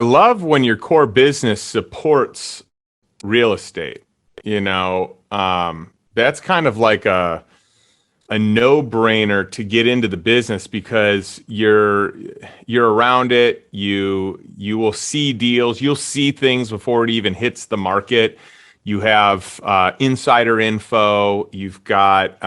I love when your core business supports real estate. That's kind of like a no-brainer to get into the business because you're around it. You will see deals. You'll see things before it even hits the market. You have insider info. You've got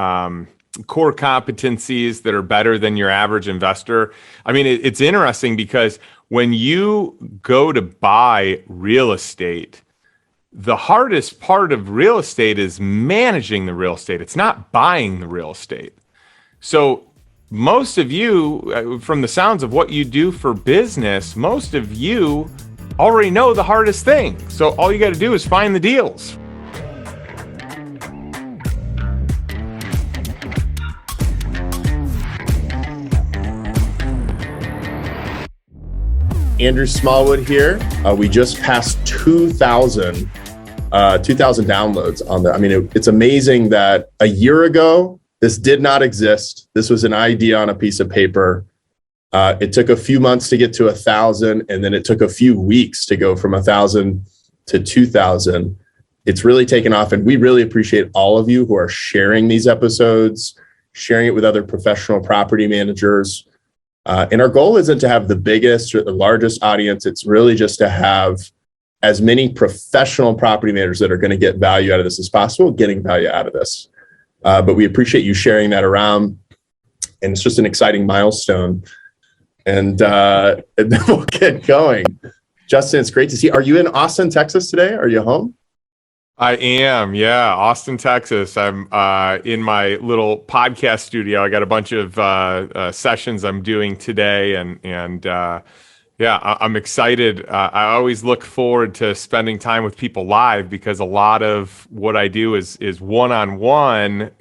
core competencies that are better than your average investor. I mean, it's interesting because when you go to buy real estate, the hardest part of real estate is managing the real estate. It's not buying the real estate. So most of you, from the sounds of what you do for business, most of you already know the hardest thing. So all you got to do is find the deals. Andrew Smallwood here. We just passed 2,000 downloads on that. I mean, it's amazing that a year ago, this did not exist. This was an idea on a piece of paper. It took a few months to get to 1,000, and then it took a few weeks to go from 1,000 to 2,000. It's really taken off, and we really appreciate all of you who are sharing these episodes, sharing it with other professional property managers. And our goal isn't to have the biggest or the largest audience. It's really just to have as many professional property managers that are going to get value out of this as possible, getting value out of this. But we appreciate you sharing that around. And it's just an exciting milestone. And then we'll get going. Justin, it's great to see you. Are you in Austin, Texas today? Are you home? I am, yeah, Austin, Texas. I'm in my little podcast studio. I got a bunch of sessions I'm doing today, and I'm excited. I always look forward to spending time with people live because a lot of what I do is one-on-one,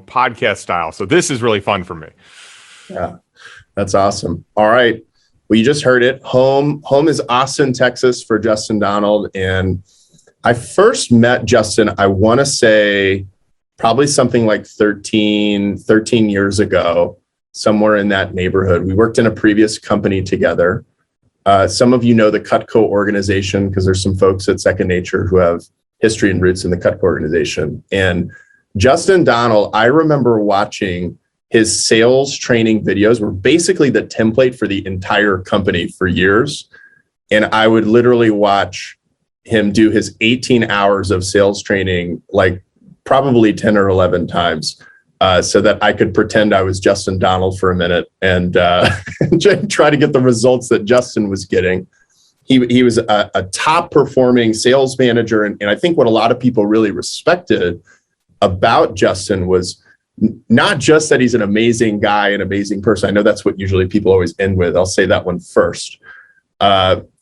podcast style. So this is really fun for me. Yeah, that's awesome. All right, well, you just heard it. Home is Austin, Texas for Justin Donald, and I first met Justin, I want to say probably something like 13 years ago, somewhere in that neighborhood. We worked in a previous company together. Some of you know the Cutco organization because there's some folks at Second Nature who have history and roots in the Cutco organization. And Justin Donald, I remember watching his sales training videos were basically the template for the entire company for years. And I would literally watch him do his 18 hours of sales training, like probably 10 or 11 times, so that I could pretend I was Justin Donald for a minute and try to get the results that Justin was getting. He was a top performing sales manager. And I think what a lot of people really respected about Justin was not just that he's an amazing guy, an amazing person. I know that's what usually people always end with. I'll say that one first.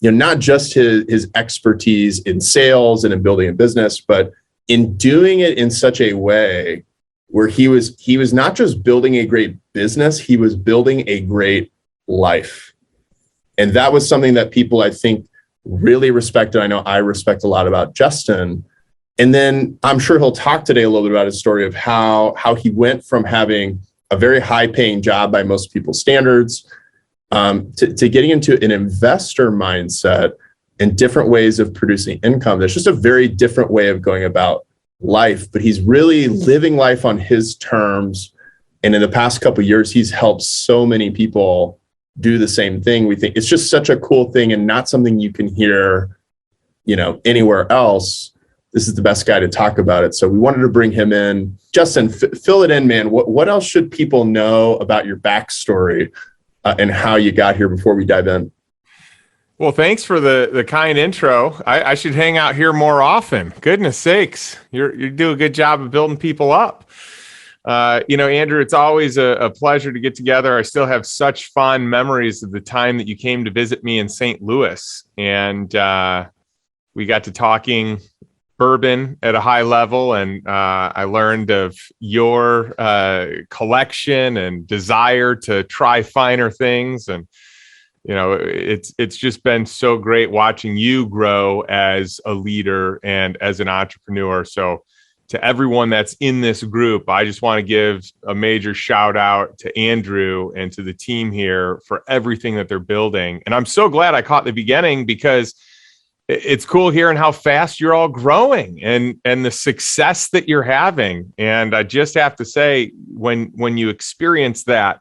Not just his expertise in sales and in building a business, but in doing it in such a way where he was not just building a great business, he was building a great life. And that was something that people, I think, really respected. I know I respect a lot about Justin. And then I'm sure he'll talk today a little bit about his story of how he went from having a very high paying job by most people's standards to getting into an investor mindset and different ways of producing income. There's just a very different way of going about life, but he's really living life on his terms. And in the past couple of years, he's helped so many people do the same thing. We think it's just such a cool thing and not something you can hear, anywhere else. This is the best guy to talk about it. So we wanted to bring him in. Justin, fill it in, man. What else should people know about your backstory and how you got here before we dive in? Well, thanks for the kind intro. I should hang out here more often. Goodness sakes, you do a good job of building people up. Andrew, it's always a pleasure to get together. I still have such fond memories of the time that you came to visit me in St. Louis, and we got to talking bourbon at a high level, and I learned of your collection and desire to try finer things. And it's just been so great watching you grow as a leader and as an entrepreneur. So to everyone that's in this group, I just want to give a major shout out to Andrew and to the team here for everything that they're building. And I'm so glad I caught the beginning, because it's cool hearing how fast you're all growing and the success that you're having. And I just have to say, when you experience that,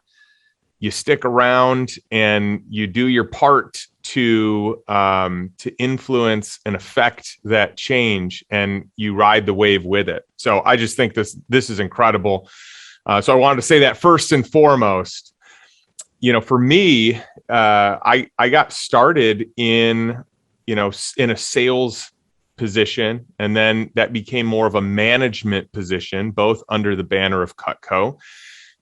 you stick around and you do your part to influence and affect that change, and you ride the wave with it. So I just think this is incredible. So I wanted to say that first and foremost. For me, I got started in a sales position, and then that became more of a management position, both under the banner of Cutco.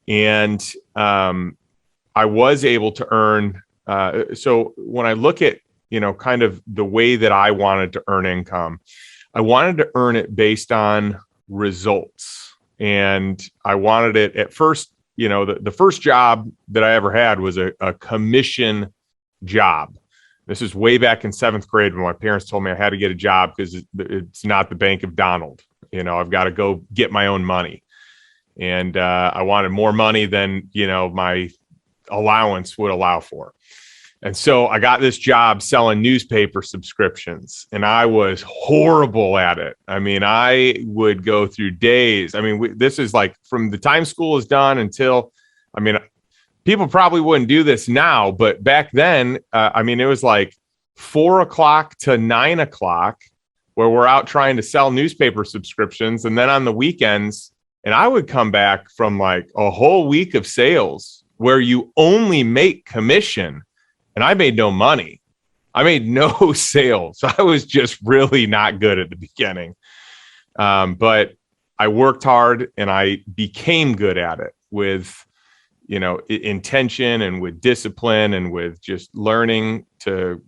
And I was able to earn. So when I look at, kind of the way that I wanted to earn income, I wanted to earn it based on results. And I wanted it at first, the first job that I ever had was a commission job. This is way back in 7th grade when my parents told me I had to get a job because it's not the Bank of Donald. I've got to go get my own money. And I wanted more money than, my allowance would allow for. And so I got this job selling newspaper subscriptions, and I was horrible at it. I mean, I would go through days. I mean, this is like from the time school is done until, people probably wouldn't do this now, but back then, it was like 4 o'clock to 9 o'clock where we're out trying to sell newspaper subscriptions. And then on the weekends, and I would come back from like a whole week of sales where you only make commission, and I made no money. I made no sales. I was just really not good at the beginning. But I worked hard and I became good at it with, intention and with discipline and with just learning to,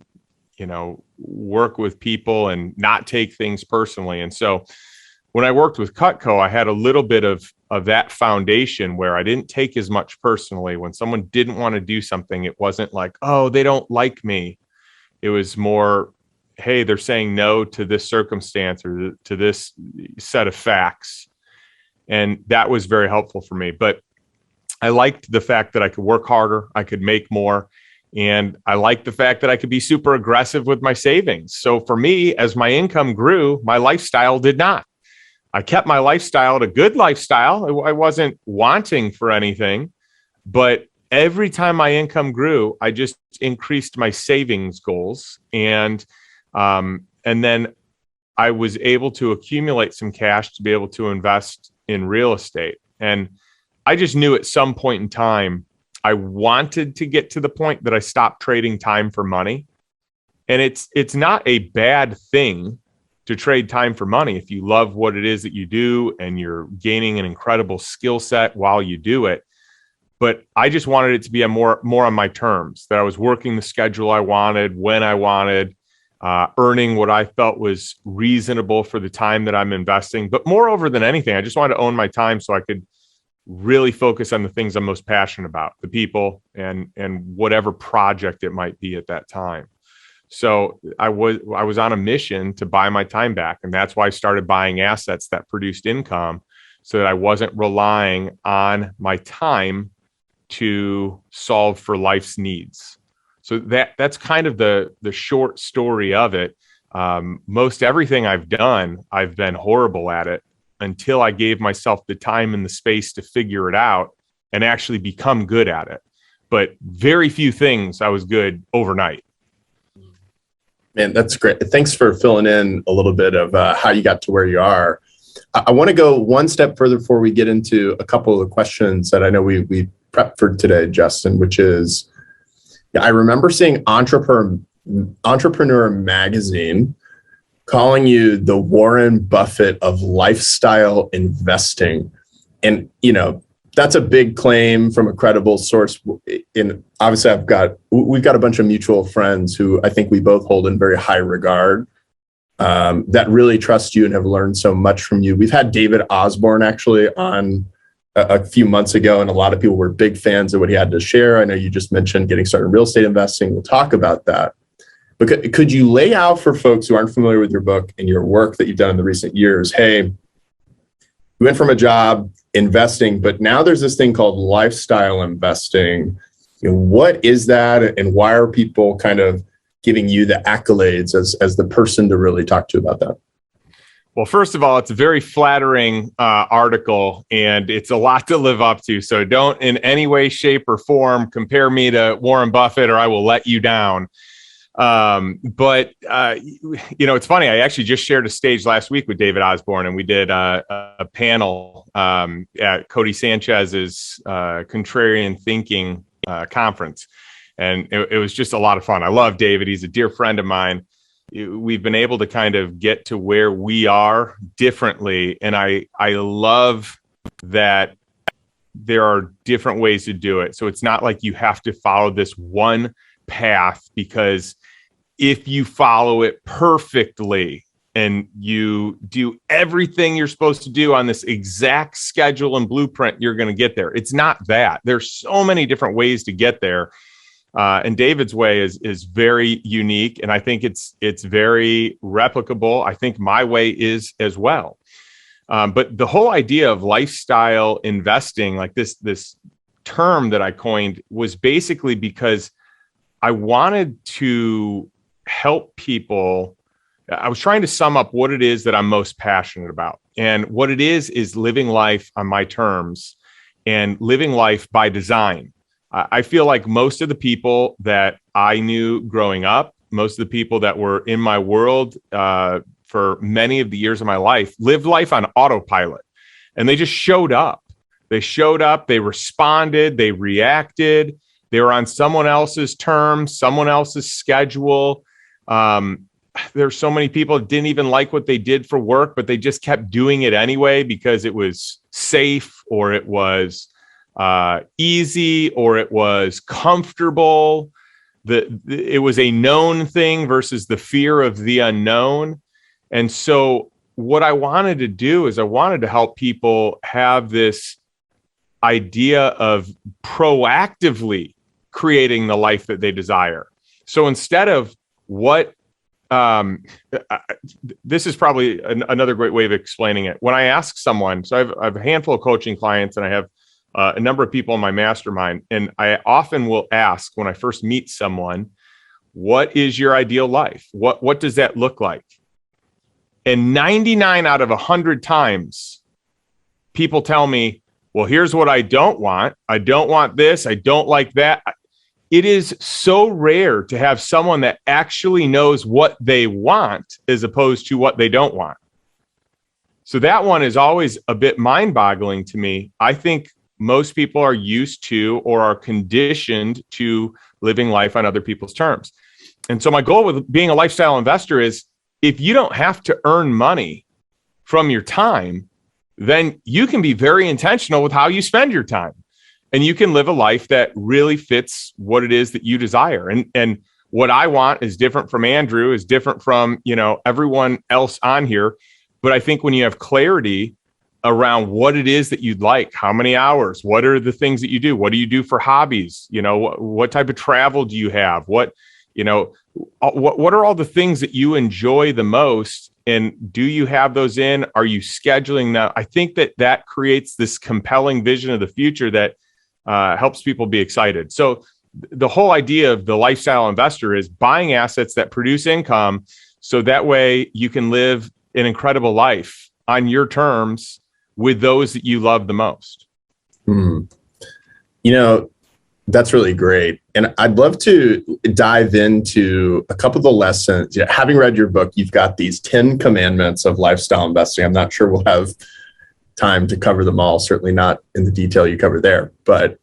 work with people and not take things personally. And so when I worked with Cutco, I had a little bit of that foundation where I didn't take as much personally. When someone didn't want to do something, it wasn't like, oh, they don't like me. It was more, hey, they're saying no to this circumstance or to this set of facts. And that was very helpful for me. But I liked the fact that I could work harder, I could make more. And I liked the fact that I could be super aggressive with my savings. So for me, as my income grew, my lifestyle did not. I kept my lifestyle a good lifestyle. I wasn't wanting for anything, but every time my income grew, I just increased my savings goals. And then I was able to accumulate some cash to be able to invest in real estate. And I just knew at some point in time, I wanted to get to the point that I stopped trading time for money. And it's not a bad thing to trade time for money if you love what it is that you do and you're gaining an incredible skill set while you do it. But I just wanted it to be more on my terms, that I was working the schedule I wanted, when I wanted, earning what I felt was reasonable for the time that I'm investing. But moreover than anything, I just wanted to own my time so I could really focus on the things I'm most passionate about, the people and whatever project it might be at that time. So I was on a mission to buy my time back. And that's why I started buying assets that produced income so that I wasn't relying on my time to solve for life's needs. So that's kind of the short story of it. Most everything I've done, I've been horrible at it until I gave myself the time and the space to figure it out and actually become good at it. But very few things I was good overnight. Man, that's great. Thanks for filling in a little bit of how you got to where you are. I want to go one step further before we get into a couple of the questions that I know we prepped for today, Justin, which is, I remember seeing Entrepreneur Magazine calling you the Warren Buffett of lifestyle investing. And, that's a big claim from a credible source. And obviously we've got a bunch of mutual friends who I think we both hold in very high regard, that really trust you and have learned so much from you. We've had David Osborne actually on a few months ago, and a lot of people were big fans of what he had to share. I know you just mentioned getting started in real estate investing. We'll talk about that. But could you lay out for folks who aren't familiar with your book and your work that you've done in the recent years, hey, you went from a job investing, but now there's this thing called lifestyle investing. What is that, and why are people kind of giving you the accolades as the person to really talk to about that? Well, first of all, it's a very flattering article, and it's a lot to live up to. So don't in any way, shape, or form compare me to Warren Buffett, or I will let you down. But it's funny. I actually just shared a stage last week with David Osborne, and we did a panel at Cody Sanchez's Contrarian Thinking conference. And it was just a lot of fun. I love David. He's a dear friend of mine. We've been able to kind of get to where we are differently. And I love that there are different ways to do it. So it's not like you have to follow this one path, because if you follow it perfectly and you do everything you're supposed to do on this exact schedule and blueprint, you're going to get there. It's not that. There's so many different ways to get there. And David's way is very unique, and I think it's very replicable. I think my way is as well. But the whole idea of lifestyle investing, like this term that I coined, was basically because I wanted to help people. I was trying to sum up what it is that I'm most passionate about. And what it is living life on my terms and living life by design. I feel like most of the people that I knew growing up, most of the people that were in my world for many of the years of my life, lived life on autopilot. And they just showed up. They showed up, they responded, they reacted. They were on someone else's terms, someone else's schedule. There's so many people that didn't even like what they did for work, but they just kept doing it anyway because it was safe, or it was easy, or it was comfortable. It was a known thing versus the fear of the unknown. And so what I wanted to do is I wanted to help people have this idea of proactively creating the life that they desire. So instead of this is probably another great way of explaining it. When I ask someone, so I have a handful of coaching clients, and I have a number of people in my mastermind, and I often will ask when I first meet someone, what is your ideal life? What does that look like? And 99 out of 100 times, people tell me, well, here's what I don't want. I don't want this. I don't like that. It is so rare to have someone that actually knows what they want as opposed to what they don't want. So that one is always a bit mind-boggling to me. I think most people are used to or are conditioned to living life on other people's terms. And so my goal with being a lifestyle investor is, if you don't have to earn money from your time, then you can be very intentional with how you spend your time. And you can live a life that really fits what it is that you desire. And what I want is different from Andrew, is different from, everyone else on here. But I think when you have clarity around what it is that you'd like, how many hours, what are the things that you do? What do you do for hobbies? What type of travel do you have? What are all the things that you enjoy the most? And do you have those in? Are you scheduling that? I think that creates this compelling vision of the future that helps people be excited. So the whole idea of the lifestyle investor is buying assets that produce income, so that way you can live an incredible life on your terms with those that you love the most. That's really great. And I'd love to dive into a couple of the lessons. Having read your book, you've got these 10 commandments of lifestyle investing. I'm not sure we'll have time to cover them all, certainly not in the detail you cover there. But,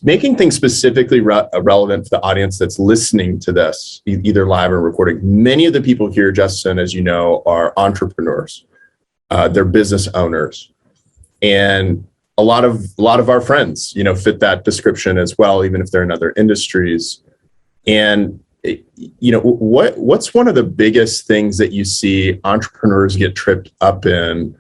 making things specifically relevant for the audience that's listening to this, either live or recording. Many of the people here, Justin, as you know, are entrepreneurs. They're business owners. And a lot of our friends, fit that description as well, even if they're in other industries. And, what's one of the biggest things that you see entrepreneurs get tripped up in,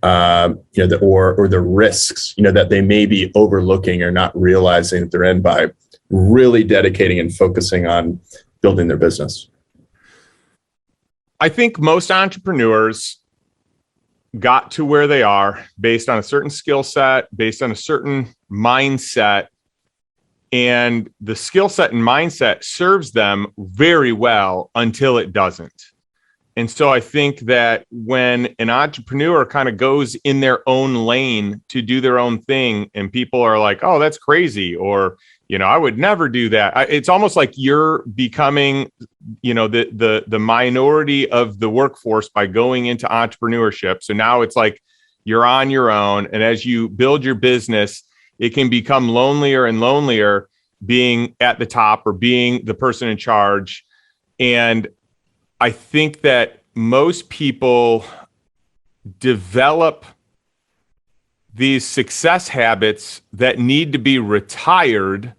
or the risks, that they may be overlooking or not realizing that they're in by really dedicating and focusing on building their business? I think most entrepreneurs got to where they are based on a certain skill set, based on a certain mindset. And the skill set and mindset serves them very well until it doesn't. And so I think that when an entrepreneur kind of goes in their own lane to do their own thing, and people are like, oh, that's crazy, or, I would never do that. It's almost like you're becoming, the minority of the workforce by going into entrepreneurship. So now it's like you're on your own. And as you build your business, it can become lonelier and lonelier being at the top or being the person in charge. And I think that most people develop these success habits that need to be retired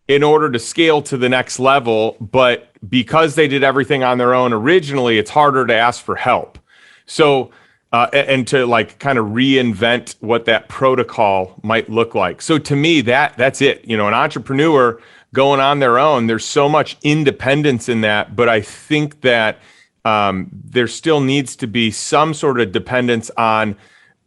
in order to scale to the next level. But because they did everything on their own originally, it's harder to ask for help. So, and to like kind of reinvent what that protocol might look like. So to me, that's it. An entrepreneur going on their own, there's so much independence in that. But I think that there still needs to be some sort of dependence on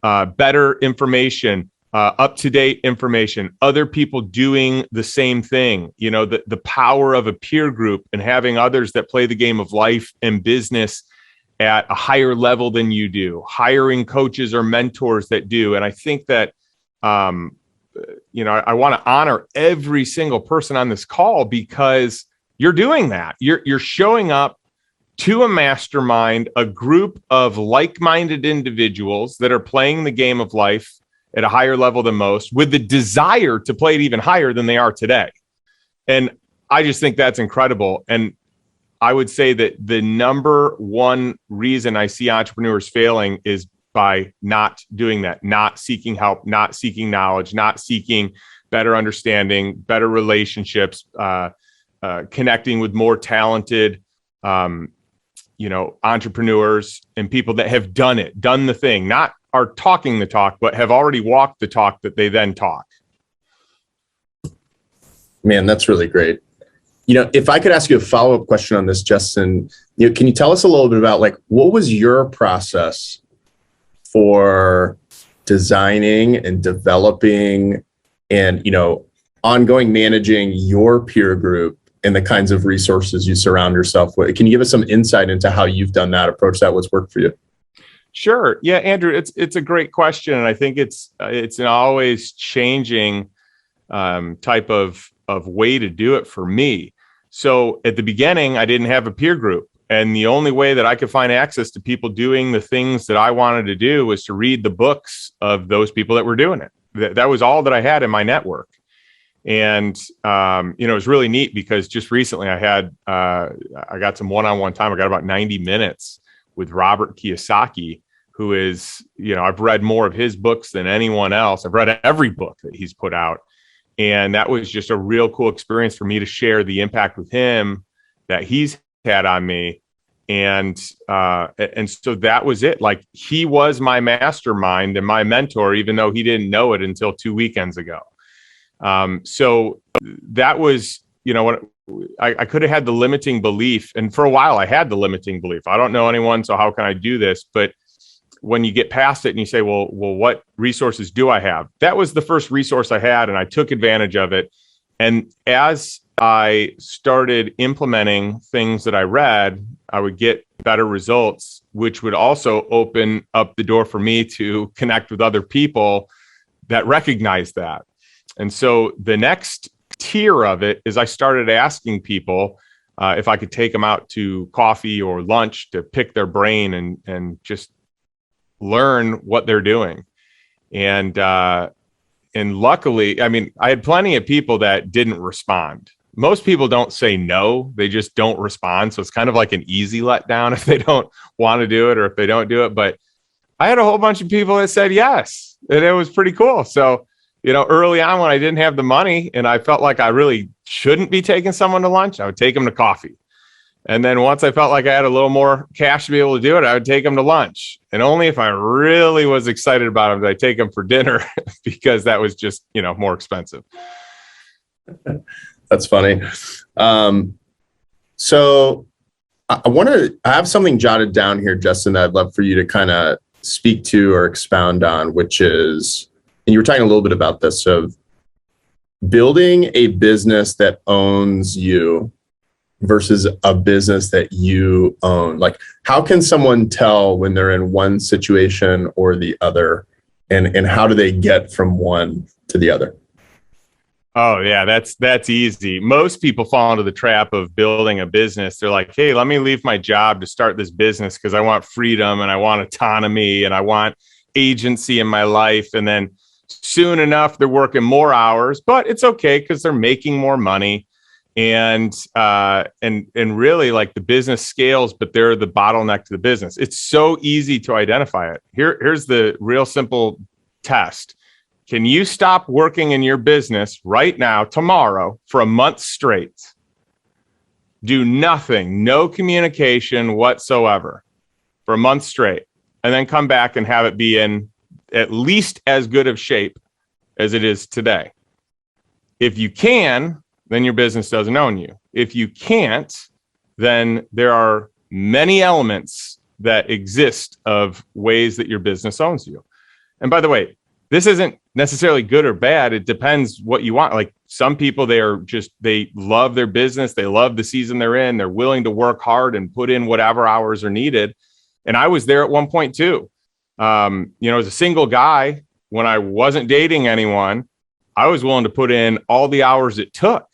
better information, up-to-date information, other people doing the same thing, the power of a peer group and having others that play the game of life and business at a higher level than you do, hiring coaches or mentors that do. And I think that, I want to honor every single person on this call because you're doing that. You're showing up to a mastermind, a group of like-minded individuals that are playing the game of life at a higher level than most, with the desire to play it even higher than they are today. And I just think that's incredible. And I would say that the number one reason I see entrepreneurs failing is by not doing that, not seeking help, not seeking knowledge, not seeking better understanding, better relationships, connecting with more talented, entrepreneurs and people that have done the thing, not are talking the talk, but have already walked the talk that they then talk. Man, that's really great. If I could ask you a follow-up question on this, Justin, can you tell us a little bit about what was your process for designing and developing and, ongoing managing your peer group and the kinds of resources you surround yourself with? Can you give us some insight into how you've done that, approach that, what's worked for you? Sure. Yeah, Andrew, it's a great question. And I think it's an always changing type of way to do it for me. So at the beginning, I didn't have a peer group. And the only way that I could find access to people doing the things that I wanted to do was to read the books of those people that were doing it. That was all that I had in my network. And, it was really neat because just recently I got some one-on-one time. I got about 90 minutes with Robert Kiyosaki, who is, I've read more of his books than anyone else. I've read every book that he's put out. And that was just a real cool experience for me to share the impact with him that he's had on me. And so that was it. Like, he was my mastermind and my mentor, even though he didn't know it until 2 weekends ago. So that was, what I could have had the limiting belief. And for a while I had the limiting belief. I don't know anyone, so how can I do this? But when you get past it and you say, well, what resources do I have? That was the first resource I had, and I took advantage of it. And as I started implementing things that I read, I would get better results, which would also open up the door for me to connect with other people that recognize that. And so the next tier of it is I started asking people if I could take them out to coffee or lunch to pick their brain and just learn what they're doing. And luckily, I had plenty of people that didn't respond. Most people don't say no, they just don't respond. So it's kind of like an easy letdown if they don't want to do it or if they don't do it. But I had a whole bunch of people that said yes, and it was pretty cool. So, early on when I didn't have the money and I felt like I really shouldn't be taking someone to lunch, I would take them to coffee. And then once I felt like I had a little more cash to be able to do it, I would take them to lunch. And only if I really was excited about them did I take them for dinner because that was just, more expensive. That's funny. So I have something jotted down here, Justin, that I'd love for you to kind of speak to or expound on, which is, and you were talking a little bit about this, of building a business that owns you versus a business that you own. Like, how can someone tell when they're in one situation or the other, and how do they get from one to the other? Oh yeah, that's easy. Most people fall into the trap of building a business. They're like, hey, let me leave my job to start this business because I want freedom and I want autonomy and I want agency in my life. And then soon enough, they're working more hours, but it's okay because they're making more money. And really, like, the business scales, but they're the bottleneck to the business. It's so easy to identify it. Here's the real simple test. Can you stop working in your business right now, tomorrow, for a month straight? Do nothing, no communication whatsoever for a month straight, and then come back and have it be in at least as good of shape as it is today. If you can, then your business doesn't own you. If you can't, then there are many elements that exist of ways that your business owns you. And by the way, this isn't necessarily good or bad. It depends what you want. Like, some people, they love their business. They love the season they're in. They're willing to work hard and put in whatever hours are needed. And I was there at one point too. As a single guy, when I wasn't dating anyone, I was willing to put in all the hours it took.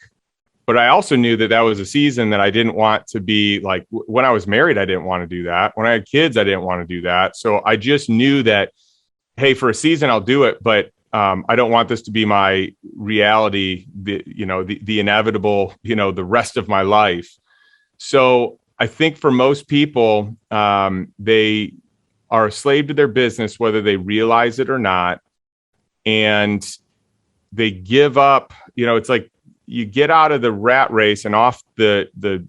But I also knew that was a season that I didn't want to be like. When I was married, I didn't want to do that. When I had kids, I didn't want to do that. So I just knew that, hey, for a season, I'll do it, but I don't want this to be my reality, the inevitable, the rest of my life. So I think for most people, they are a slave to their business, whether they realize it or not. And they give up, it's like you get out of the rat race and off the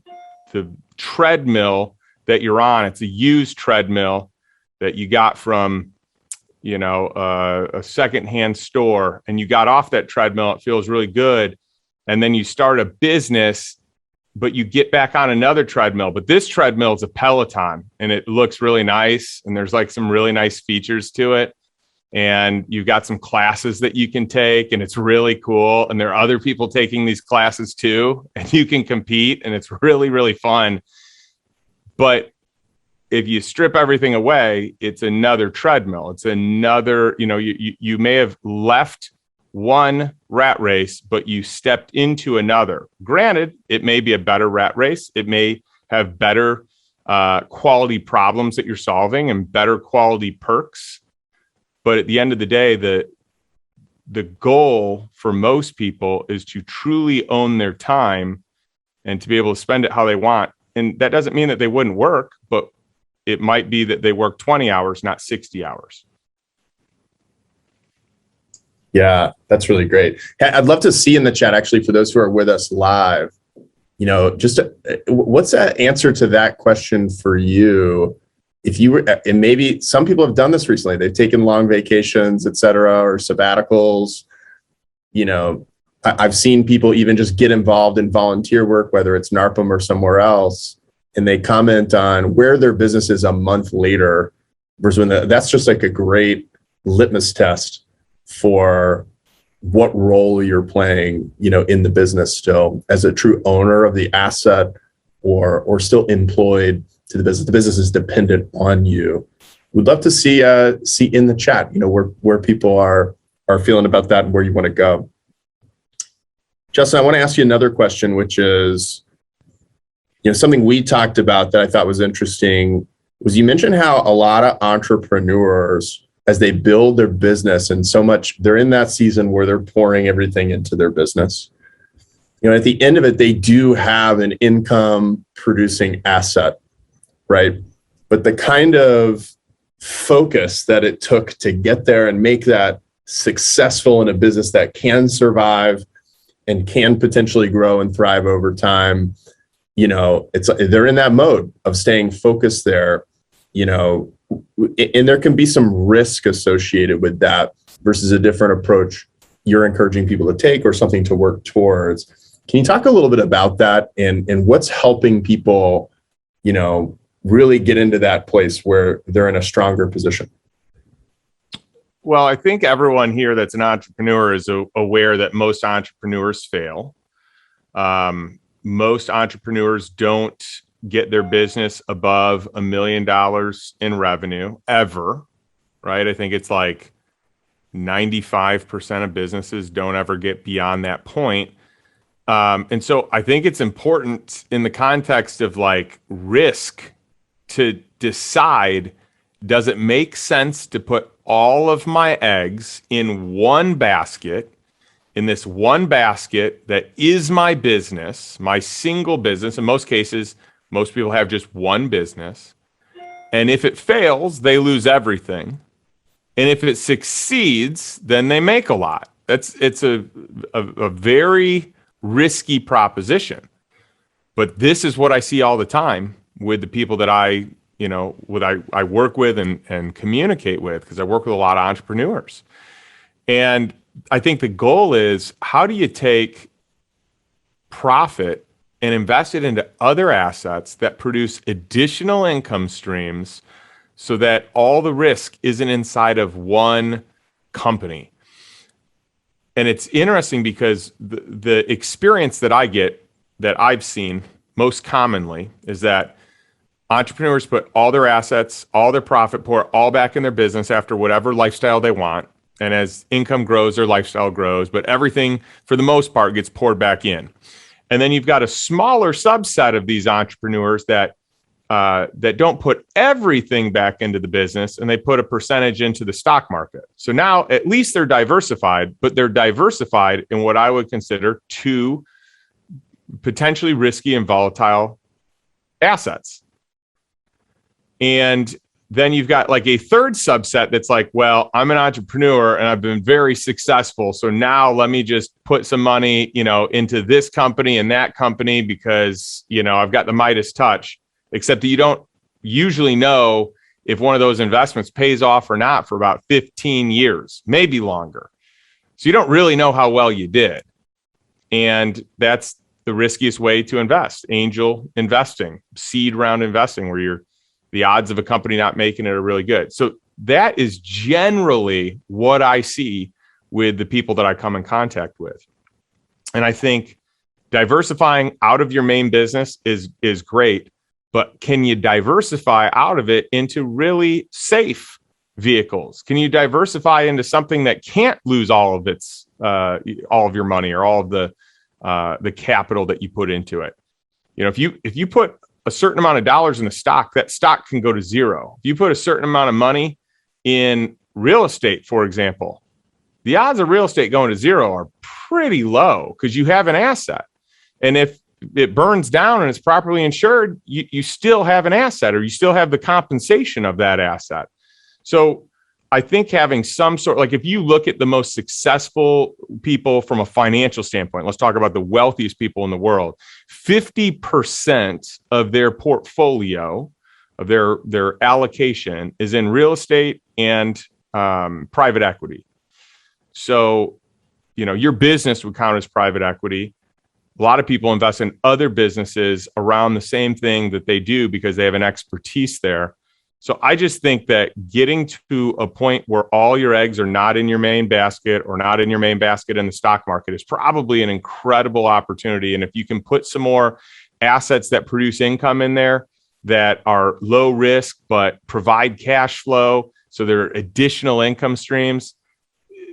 treadmill that you're on. It's a used treadmill that you got from a secondhand store, and you got off that treadmill. It feels really good. And then you start a business, but you get back on another treadmill. But this treadmill is a Peloton, and it looks really nice. And there's like some really nice features to it. And you've got some classes that you can take, and it's really cool. And there are other people taking these classes too, and you can compete, and it's really, really fun. But if you strip everything away, it's another treadmill. It's another, you may have left one rat race, but you stepped into another. Granted, it may be a better rat race. It may have better quality problems that you're solving and better quality perks. But at the end of the day, the goal for most people is to truly own their time and to be able to spend it how they want. And that doesn't mean that they wouldn't work, but it might be that they work 20 hours, not 60 hours. Yeah, that's really great. I'd love to see in the chat, actually, for those who are with us live, what's that answer to that question for you? If you were, and maybe some people have done this recently, they've taken long vacations, et cetera, or sabbaticals. I've seen people even just get involved in volunteer work, whether it's NARPM or somewhere else, and they comment on where their business is a month later versus when that's just like a great litmus test for what role you're playing, in the business still as a true owner of the asset or still employed to the business. The business is dependent on you. We'd love to see in the chat, where people are feeling about that and where you want to go. Justin, I want to ask you another question, which is, something we talked about that I thought was interesting was you mentioned how a lot of entrepreneurs, as they build their business, and so much, they're in that season where they're pouring everything into their business. At the end of it, they do have an income producing asset, right? But the kind of focus that it took to get there and make that successful in a business that can survive and can potentially grow and thrive over time, they're in that mode of staying focused there, and there can be some risk associated with that versus a different approach you're encouraging people to take or something to work towards. Can you talk a little bit about that and what's helping people, really get into that place where they're in a stronger position? Well, I think everyone here that's an entrepreneur is aware that most entrepreneurs fail. Most entrepreneurs don't get their business above $1 million in revenue ever, right? I think it's like 95% of businesses don't ever get beyond that point. And so I think it's important in the context of like risk to decide, does it make sense to put all of my eggs in one basket, in this one basket that is my business, my single business? In most cases, most people have just one business. And if it fails, they lose everything. And if it succeeds, then they make a lot. It's a very risky proposition. But this is what I see all the time with the people that I work with and communicate with, because I work with a lot of entrepreneurs. And I think the goal is, how do you take profit and invest it into other assets that produce additional income streams so that all the risk isn't inside of one company? And it's interesting because the experience that I get, that I've seen most commonly, is that entrepreneurs put all their assets, all their profit, pour all back in their business after whatever lifestyle they want. And as income grows, their lifestyle grows, but everything for the most part gets poured back in. And then you've got a smaller subset of these entrepreneurs that don't put everything back into the business, and they put a percentage into the stock market. So now at least they're diversified, but they're diversified in what I would consider two potentially risky and volatile assets. And then you've got like a third subset that's like, well, I'm an entrepreneur and I've been very successful, so now let me just put some money, into this company and that company because, I've got the Midas touch. Except that you don't usually know if one of those investments pays off or not for about 15 years, maybe longer. So you don't really know how well you did. And that's the riskiest way to invest: angel investing, seed round investing, where the odds of a company not making it are really good. So that is generally what I see with the people that I come in contact with. And I think diversifying out of your main business is great. But can you diversify out of it into really safe vehicles? Can you diversify into something that can't lose all of its, all of your money or all of the capital that you put into it? If you put a certain amount of dollars in a stock, that stock can go to zero. If you put a certain amount of money in real estate, for example, the odds of real estate going to zero are pretty low because you have an asset. And if it burns down and it's properly insured, you still have an asset, or you still have the compensation of that asset. So I think having some sort, like if you look at the most successful people from a financial standpoint, let's talk about the wealthiest people in the world, 50% of their portfolio, of their allocation, is in real estate and private equity. So, your business would count as private equity. A lot of people invest in other businesses around the same thing that they do because they have an expertise there. So I just think that getting to a point where all your eggs are not in your main basket, or not in your main basket in the stock market, is probably an incredible opportunity. And if you can put some more assets that produce income in there that are low risk but provide cash flow, so there are additional income streams,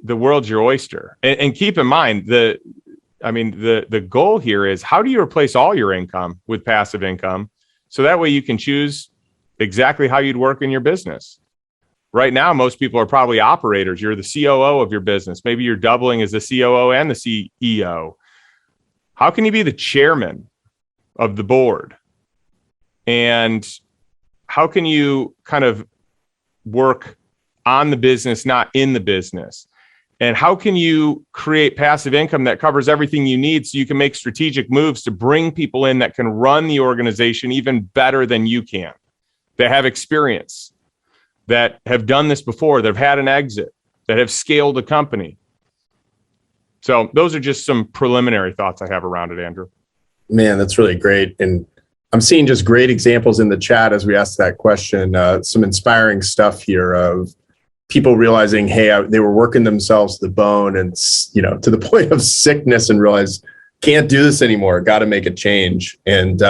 the world's your oyster. And keep in mind, the goal here is, how do you replace all your income with passive income? So that way you can choose exactly how you'd work in your business. Right now, most people are probably operators. You're the COO of your business. Maybe you're doubling as the COO and the CEO. How can you be the chairman of the board? And how can you kind of work on the business, not in the business? And how can you create passive income that covers everything you need so you can make strategic moves to bring people in that can run the organization even better than you can, that have experience, that have done this before, that have had an exit, that have scaled a company? So those are just some preliminary thoughts I have around it, Andrew. Man, that's really great. And I'm seeing just great examples in the chat as we ask that question. Some inspiring stuff here of people realizing, hey, they were working themselves to the bone and, to the point of sickness, and realize can't do this anymore. Got to make a change. And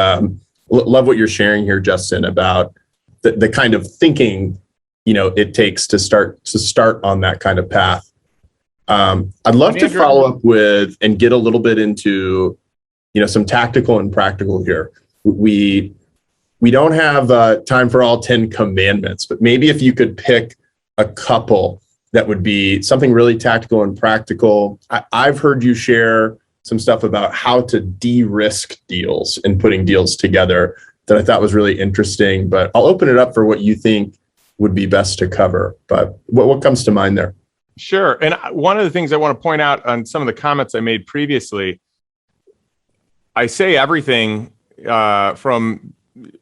love what you're sharing here, Justin, about the kind of thinking, it takes to start on that kind of path. I'd love to follow up with and get a little bit into, some tactical and practical here. We don't have time for all 10 commandments, but maybe if you could pick a couple that would be something really tactical and practical. I've heard you share some stuff about how to de-risk deals and putting deals together that I thought was really interesting, but I'll open it up for what you think would be best to cover. But what comes to mind there? Sure. And one of the things I want to point out on some of the comments I made previously, I say everything from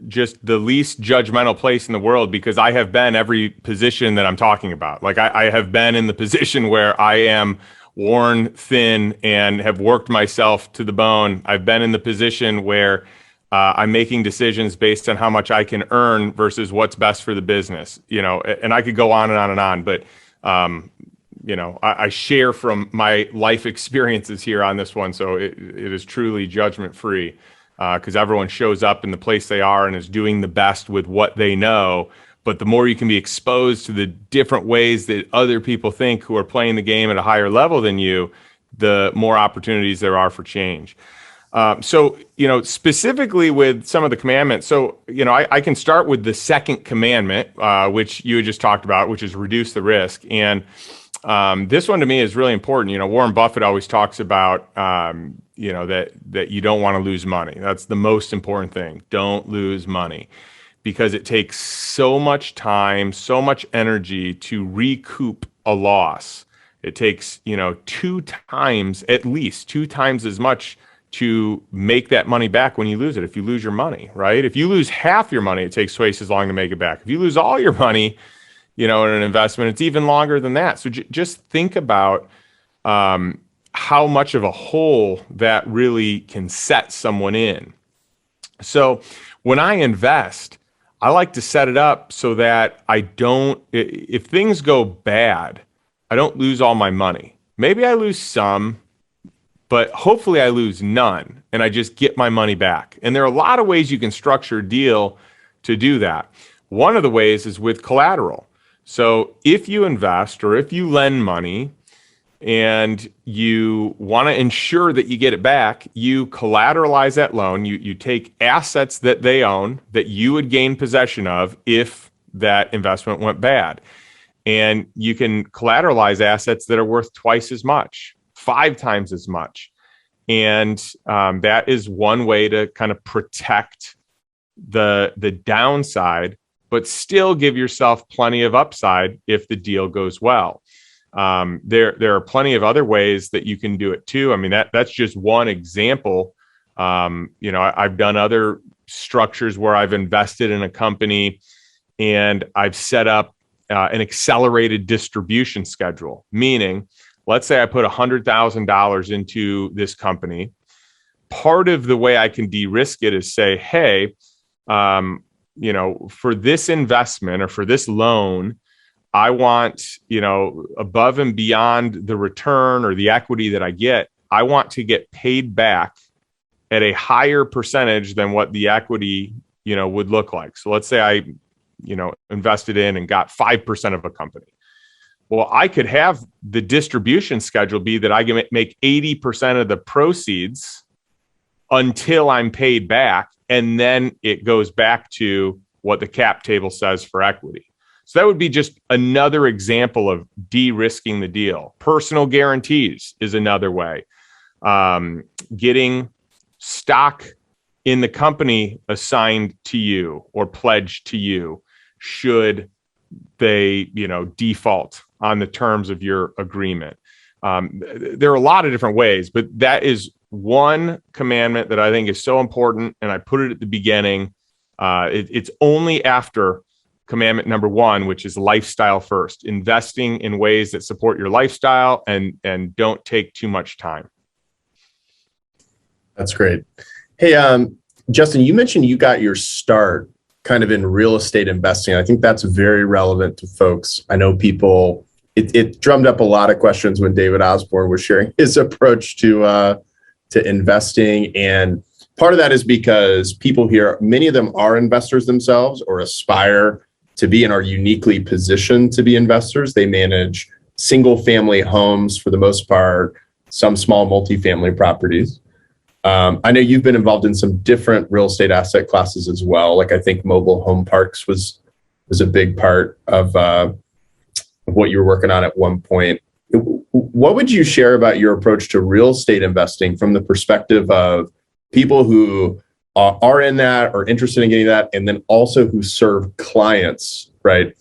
just the least judgmental place in the world, because I have been every position that I'm talking about. Like I have been in the position where I am worn thin and have worked myself to the bone. I've been in the position where I'm making decisions based on how much I can earn versus what's best for the business, and I could go on and on and on, but I share from my life experiences here on this one. So it is truly judgment free, because everyone shows up in the place they are and is doing the best with what they know. But the more you can be exposed to the different ways that other people think who are playing the game at a higher level than you, the more opportunities there are for change. So, specifically with some of the commandments. So, I can start with the second commandment, which you had just talked about, which is reduce the risk. And this one to me is really important. Warren Buffett always talks about, that you don't want to lose money. That's the most important thing. Don't lose money, because it takes so much time, so much energy to recoup a loss. It takes, at least two times as much to make that money back when you lose it. If you lose your money, right? If you lose half your money, it takes twice as long to make it back. If you lose all your money, in an investment, it's even longer than that. So just think about how much of a hole that really can set someone in. So when I invest, I like to set it up so that if things go bad, I don't lose all my money. Maybe I lose some, but hopefully I lose none and I just get my money back. And there are a lot of ways you can structure a deal to do that. One of the ways is with collateral. So if you invest or if you lend money and you want to ensure that you get it back, you collateralize that loan. You take assets that they own that you would gain possession of if that investment went bad. And you can collateralize assets that are worth twice as much, 5 times as much. And that is one way to kind of protect the downside, but still give yourself plenty of upside if the deal goes well. There are plenty of other ways that you can do it too. I mean, that's just one example. I've done other structures where I've invested in a company and I've set up an accelerated distribution schedule, meaning, let's say I put $100,000 into this company. Part of the way I can de-risk it is say, hey, for this investment or for this loan, I want, above and beyond the return or the equity that I get, I want to get paid back at a higher percentage than what the equity, would look like. So let's say I, invested in and got 5% of a company. Well, I could have the distribution schedule be that I can make 80% of the proceeds until I'm paid back. And then it goes back to what the cap table says for equity. So that would be just another example of de-risking the deal. Personal guarantees is another way. Getting stock in the company assigned to you or pledged to you should they, default on the terms of your agreement. There are a lot of different ways, but that is one commandment that I think is so important. And I put it at the beginning. It's only after commandment number 1, which is lifestyle first, investing in ways that support your lifestyle and don't take too much time. That's great. Hey, Justin, you mentioned you got your start kind of in real estate investing. I think that's very relevant to folks. I know people, it drummed up a lot of questions when David Osborne was sharing his approach to investing. And part of that is because people here, many of them are investors themselves or aspire to be and are uniquely positioned to be investors. They manage single family homes for the most part, some small multifamily properties. I know you've been involved in some different real estate asset classes as well. Like I think mobile home parks was a big part of what you were working on at one point. What would you share about your approach to real estate investing from the perspective of people who are in that or interested in getting that, and then also who serve clients, right?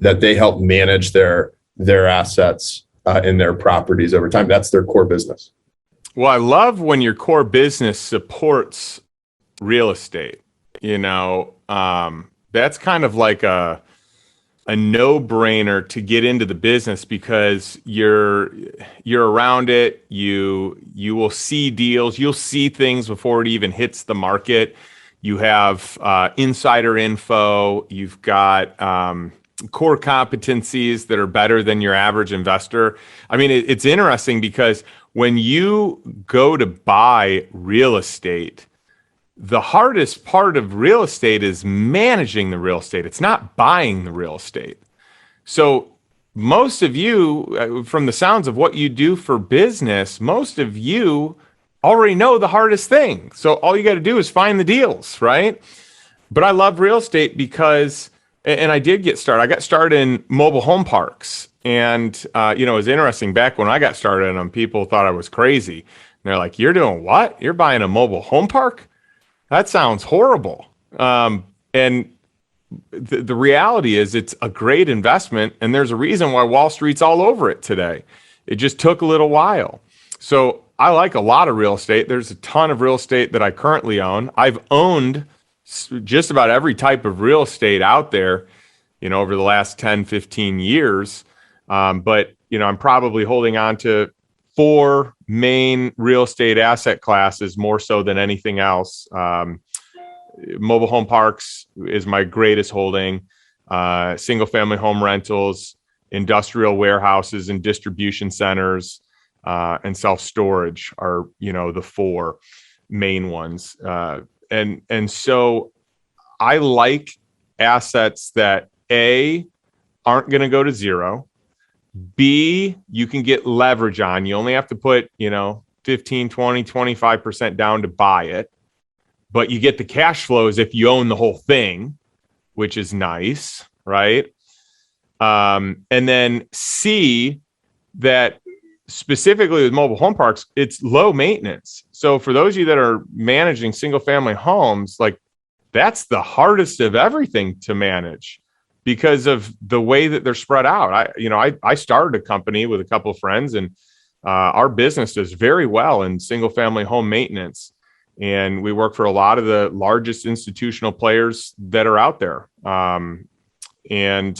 That they help manage their assets in their properties over time. That's their core business. Well, I love when your core business supports real estate. That's kind of like a no-brainer to get into the business because you're around it. You will see deals. You'll see things before it even hits the market. You have insider info. You've got core competencies that are better than your average investor. I mean, it's interesting because when you go to buy real estate, the hardest part of real estate is managing the real estate. It's not buying the real estate. So most of you, from the sounds of what you do for business, most of you already know the hardest thing. So all you got to do is find the deals, right? But I love real estate because, and I did get started. I got started in mobile home parks. And, it was interesting. Back when I got started in them, people thought I was crazy. And they're like, you're doing what? You're buying a mobile home park? That sounds horrible. And the reality is it's a great investment. And there's a reason why Wall Street's all over it today. It just took a little while. So I like a lot of real estate. There's a ton of real estate that I currently own. I've owned just about every type of real estate out there, over the last 10, 15 years. But I'm probably holding on to 4 main real estate asset classes more so than anything else. Mobile home parks is my greatest holding. Single family home rentals, industrial warehouses and distribution centers, and self-storage are, the 4 main ones. And so I like assets that A, aren't going to go to zero. B, you can get leverage on. You only have to put, 15, 20, 25% down to buy it. But you get the cash flows if you own the whole thing, which is nice, right? And then C, that specifically with mobile home parks, it's low maintenance. So for those of you that are managing single family homes, like that's the hardest of everything to manage, because of the way that they're spread out. I started a company with a couple of friends, and our business does very well in single family home maintenance. And we work for a lot of the largest institutional players that are out there. And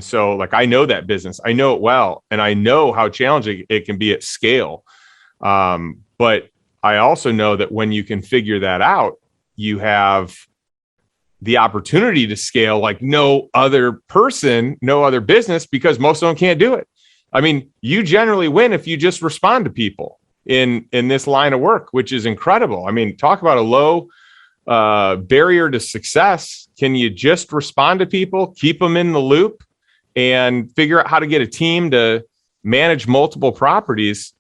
so like, I know that business, I know it well, and I know how challenging it can be at scale. But I also know that when you can figure that out, you have the opportunity to scale like no other person, no other business, because most of them can't do it. I mean, you generally win if you just respond to people in this line of work, which is incredible. I mean, talk about a low barrier to success. Can you just respond to people, keep them in the loop, and figure out how to get a team to manage multiple properties?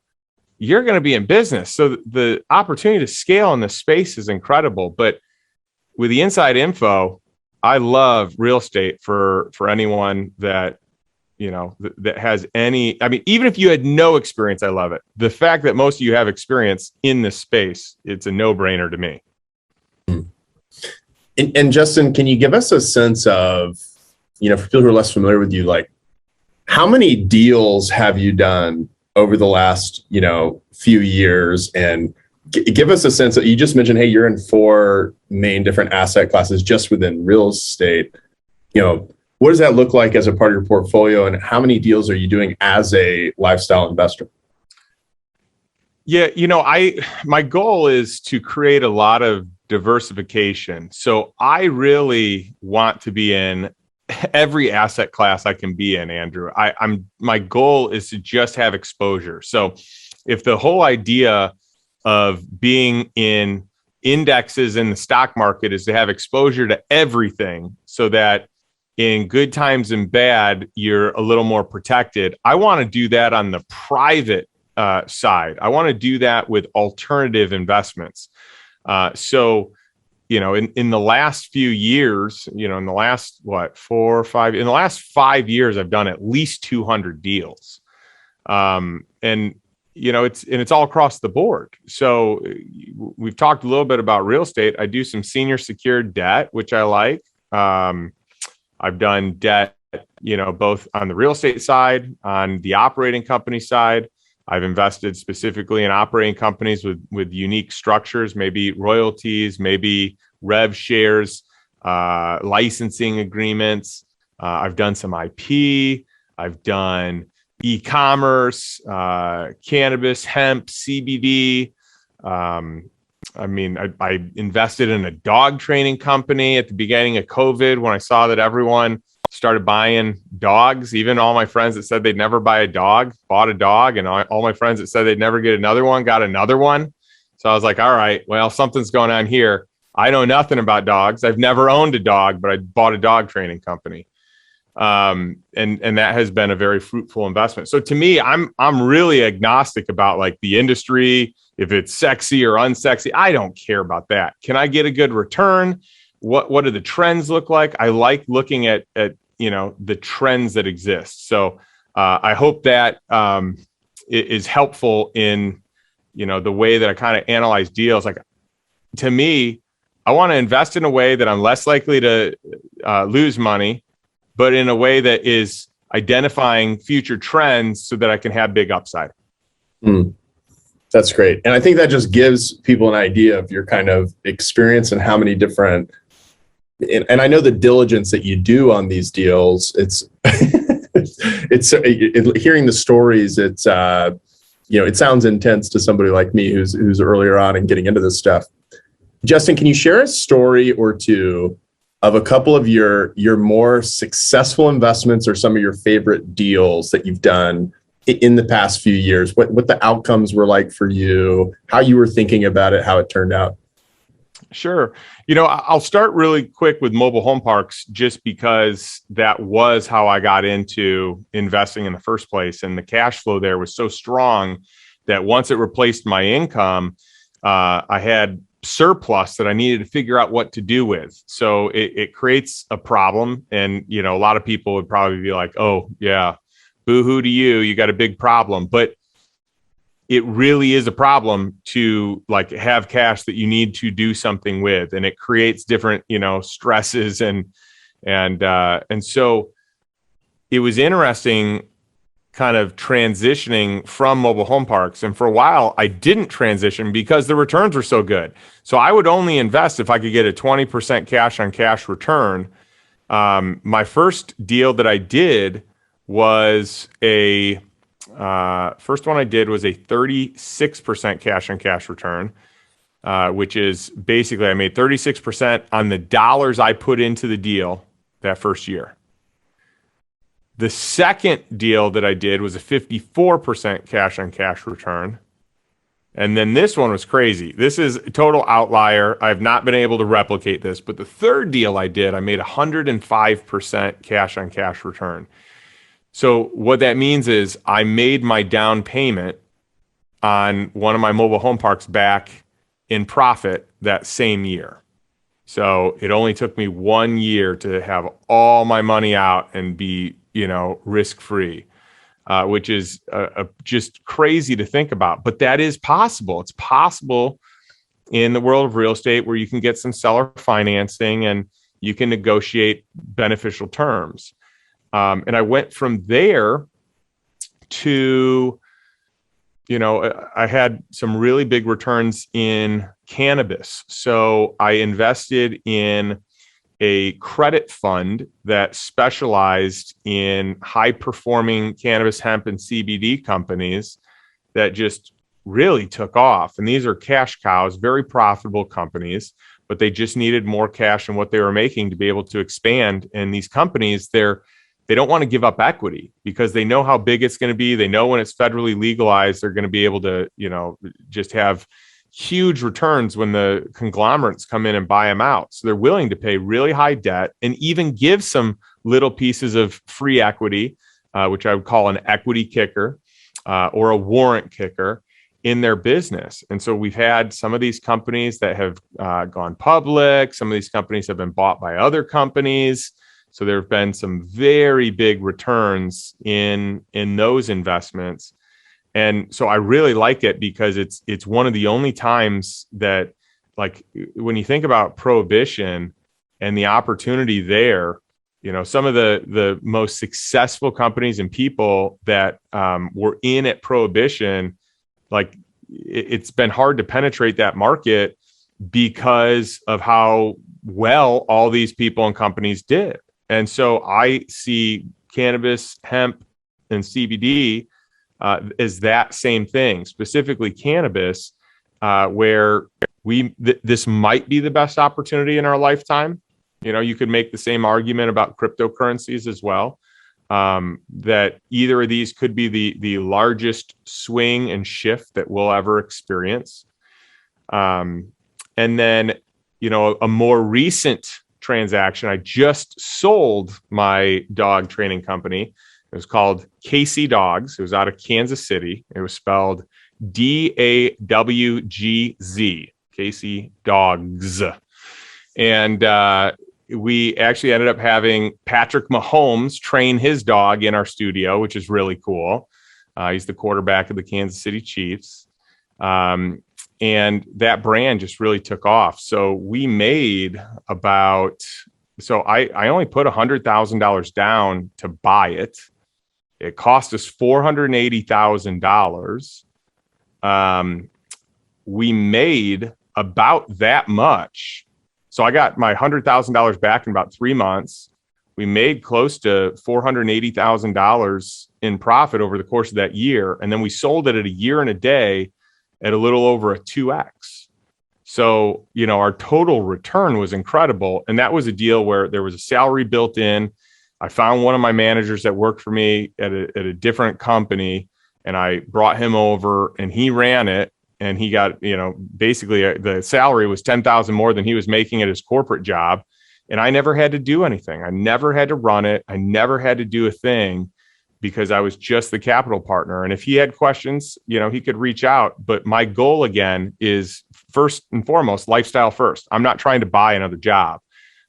You're going to be in business. So the opportunity to scale in this space is incredible. But with the inside info, I love real estate for anyone that, that has any, I mean, even if you had no experience, I love it. The fact that most of you have experience in this space, it's a no-brainer to me. And Justin, can you give us a sense of, for people who are less familiar with you, like how many deals have you done over the last, few years? And give us a sense that you just mentioned, hey, you're in 4 main different asset classes just within real estate. What does that look like as a part of your portfolio, and how many deals are you doing as a lifestyle investor? Yeah, my goal is to create a lot of diversification. So I really want to be in every asset class I can be in, Andrew. My goal is to just have exposure. So if the whole idea of being in indexes in the stock market is to have exposure to everything so that in good times and bad, you're a little more protected. I want to do that on the private side. I want to do that with alternative investments. So, in the last few years, in the last, in the last 5 years, I've done at least 200 deals. And it's all across the board. So we've talked a little bit about real estate. I do some senior secured debt, which I like. I've done debt, both on the real estate side, on the operating company side. I've invested specifically in operating companies with unique structures, maybe royalties, maybe rev shares, licensing agreements. I've done some IP. I've done e-commerce, cannabis, hemp, CBD. I invested in a dog training company at the beginning of COVID when I saw that everyone started buying dogs. Even all my friends that said they'd never buy a dog, bought a dog. And all my friends that said they'd never get another one, got another one. So I was like, all right, well, something's going on here. I know nothing about dogs. I've never owned a dog, but I bought a dog training company. And that has been a very fruitful investment. So to me, I'm really agnostic about like the industry, if it's sexy or unsexy. I don't care about that. Can I get a good return? What do the trends look like? I like looking at the trends that exist. So I hope that is helpful in the way that I kind of analyze deals. Like, to me, I want to invest in a way that I'm less likely to lose money, but in a way that is identifying future trends so that I can have big upside. That's great. And I think that just gives people an idea of your kind of experience and how many different, and I know the diligence that you do on these deals. It's hearing the stories. It's, it sounds intense to somebody like me who's earlier on and getting into this stuff. Justin, can you share a story or two of a couple of your more successful investments or some of your favorite deals that you've done in the past few years? What the outcomes were like for you, how you were thinking about it, how it turned out? Sure. I'll start really quick with mobile home parks just because that was how I got into investing in the first place. And the cash flow there was so strong that once it replaced my income, I had surplus that I needed to figure out what to do with. So it creates a problem. And, a lot of people would probably be like, oh, yeah, boo-hoo to you. You got a big problem. But it really is a problem to like have cash that you need to do something with, and it creates different, stresses and so it was interesting kind of transitioning from mobile home parks. And for a while I didn't transition because the returns were so good. So I would only invest if I could get a 20% cash on cash return. My first deal that I did was first one I did was a 36% cash on cash return, which is basically I made 36% on the dollars I put into the deal that first year. The second deal that I did was a 54% cash on cash return. And then this one was crazy. This is a total outlier. I've not been able to replicate this, but the third deal I did, I made 105% cash on cash return. So what that means is I made my down payment on one of my mobile home parks back in profit that same year. So it only took me 1 year to have all my money out and be, risk-free, which is just crazy to think about. But that is possible. It's possible in the world of real estate where you can get some seller financing and you can negotiate beneficial terms. And I went from there to, I had some really big returns in cannabis. So I invested in a credit fund that specialized in high performing cannabis, hemp, and CBD companies that just really took off. And these are cash cows, very profitable companies, but they just needed more cash than what they were making to be able to expand. And these companies, they don't want to give up equity because they know how big it's going to be. They know when it's federally legalized, they're going to be able to, just have huge returns when the conglomerates come in and buy them out. So they're willing to pay really high debt and even give some little pieces of free equity, which I would call an equity kicker or a warrant kicker in their business. And so we've had some of these companies that have gone public. Some of these companies have been bought by other companies. So there have been some very big returns in those investments. And so I really like it because it's one of the only times that, like, when you think about prohibition and the opportunity there, some of the most successful companies and people that were in at prohibition, like, it's been hard to penetrate that market because of how well all these people and companies did. And so I see cannabis, hemp, and CBD as that same thing, specifically cannabis, where this might be the best opportunity in our lifetime. You could make the same argument about cryptocurrencies as well, that either of these could be the largest swing and shift that we'll ever experience. And then, a more recent transaction, I just sold my dog training company. It was called KC Dogs. It was out of Kansas City. It was spelled DAWGZ, KC Dogs. And we actually ended up having Patrick Mahomes train his dog in our studio, which is really cool. He's the quarterback of the Kansas City Chiefs. And that brand just really took off. So we made I only put $100,000 down to buy it. It cost us $480,000. We made about that much. So I got my $100,000 back in about 3 months. We made close to $480,000 in profit over the course of that year. And then we sold it at a year and a day at a little over a 2x. So, our total return was incredible. And that was a deal where there was a salary built in. I found one of my managers that worked for me at a different company, and I brought him over and he ran it. And he got, basically the salary was $10,000 more than he was making at his corporate job. And I never had to do anything. I never had to run it. I never had to do a thing because I was just the capital partner. And if he had questions, he could reach out. But my goal, again, is first and foremost, lifestyle first. I'm not trying to buy another job.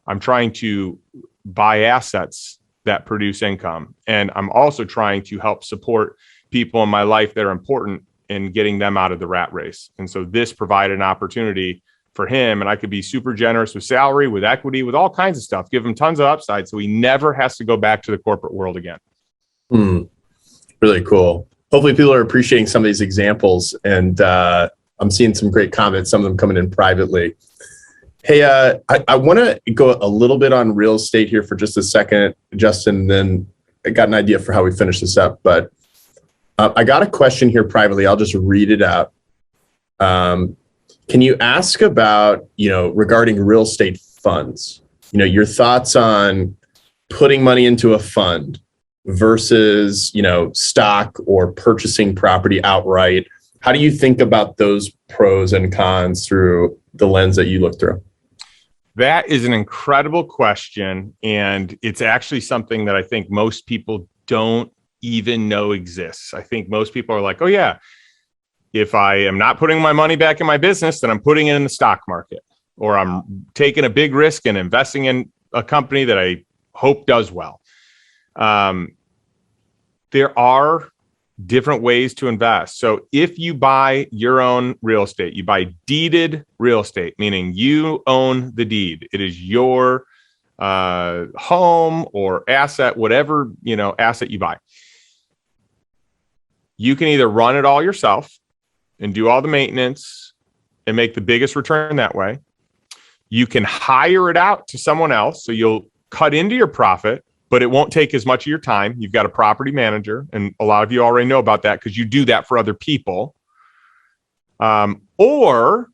I'm trying to buy assets that produce income. And I'm also trying to help support people in my life that are important and getting them out of the rat race. And so this provided an opportunity for him. And I could be super generous with salary, with equity, with all kinds of stuff, give him tons of upside so he never has to go back to the corporate world again. Really cool. Hopefully people are appreciating some of these examples. And I'm seeing some great comments, some of them coming in privately. Hey, I want to go a little bit on real estate here for just a second, Justin, then I got an idea for how we finish this up. But I got a question here privately. I'll just read it out. Can you ask about, regarding real estate funds, your thoughts on putting money into a fund versus, stock or purchasing property outright? How do you think about those pros and cons through the lens that you look through? That is an incredible question. And it's actually something that I think most people don't even know exists. I think most people are like, oh yeah, if I am not putting my money back in my business, then I'm putting it in the stock market, or I'm taking a big risk and investing in a company that I hope does well. There are different ways to invest. So if you buy your own real estate, you buy deeded real estate, meaning you own the deed. It is your home or asset, whatever, asset you buy. You can either run it all yourself and do all the maintenance and make the biggest return that way. You can hire it out to someone else. So you'll cut into your profit, but it won't take as much of your time. You've got a property manager, and a lot of you already know about that because you do that for other people. Or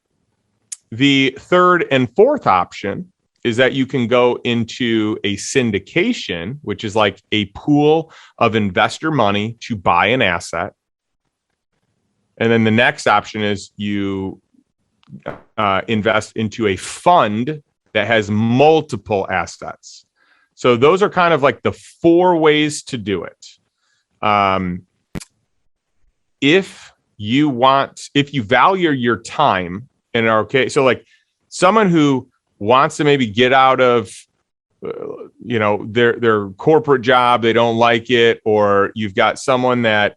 The third and fourth option is that you can go into a syndication, which is like a pool of investor money to buy an asset. And then the next option is you invest into a fund that has multiple assets. So those are kind of like the four ways to do it. If you value your time and are okay, so like someone who wants to maybe get out of their corporate job, they don't like it, or you've got someone that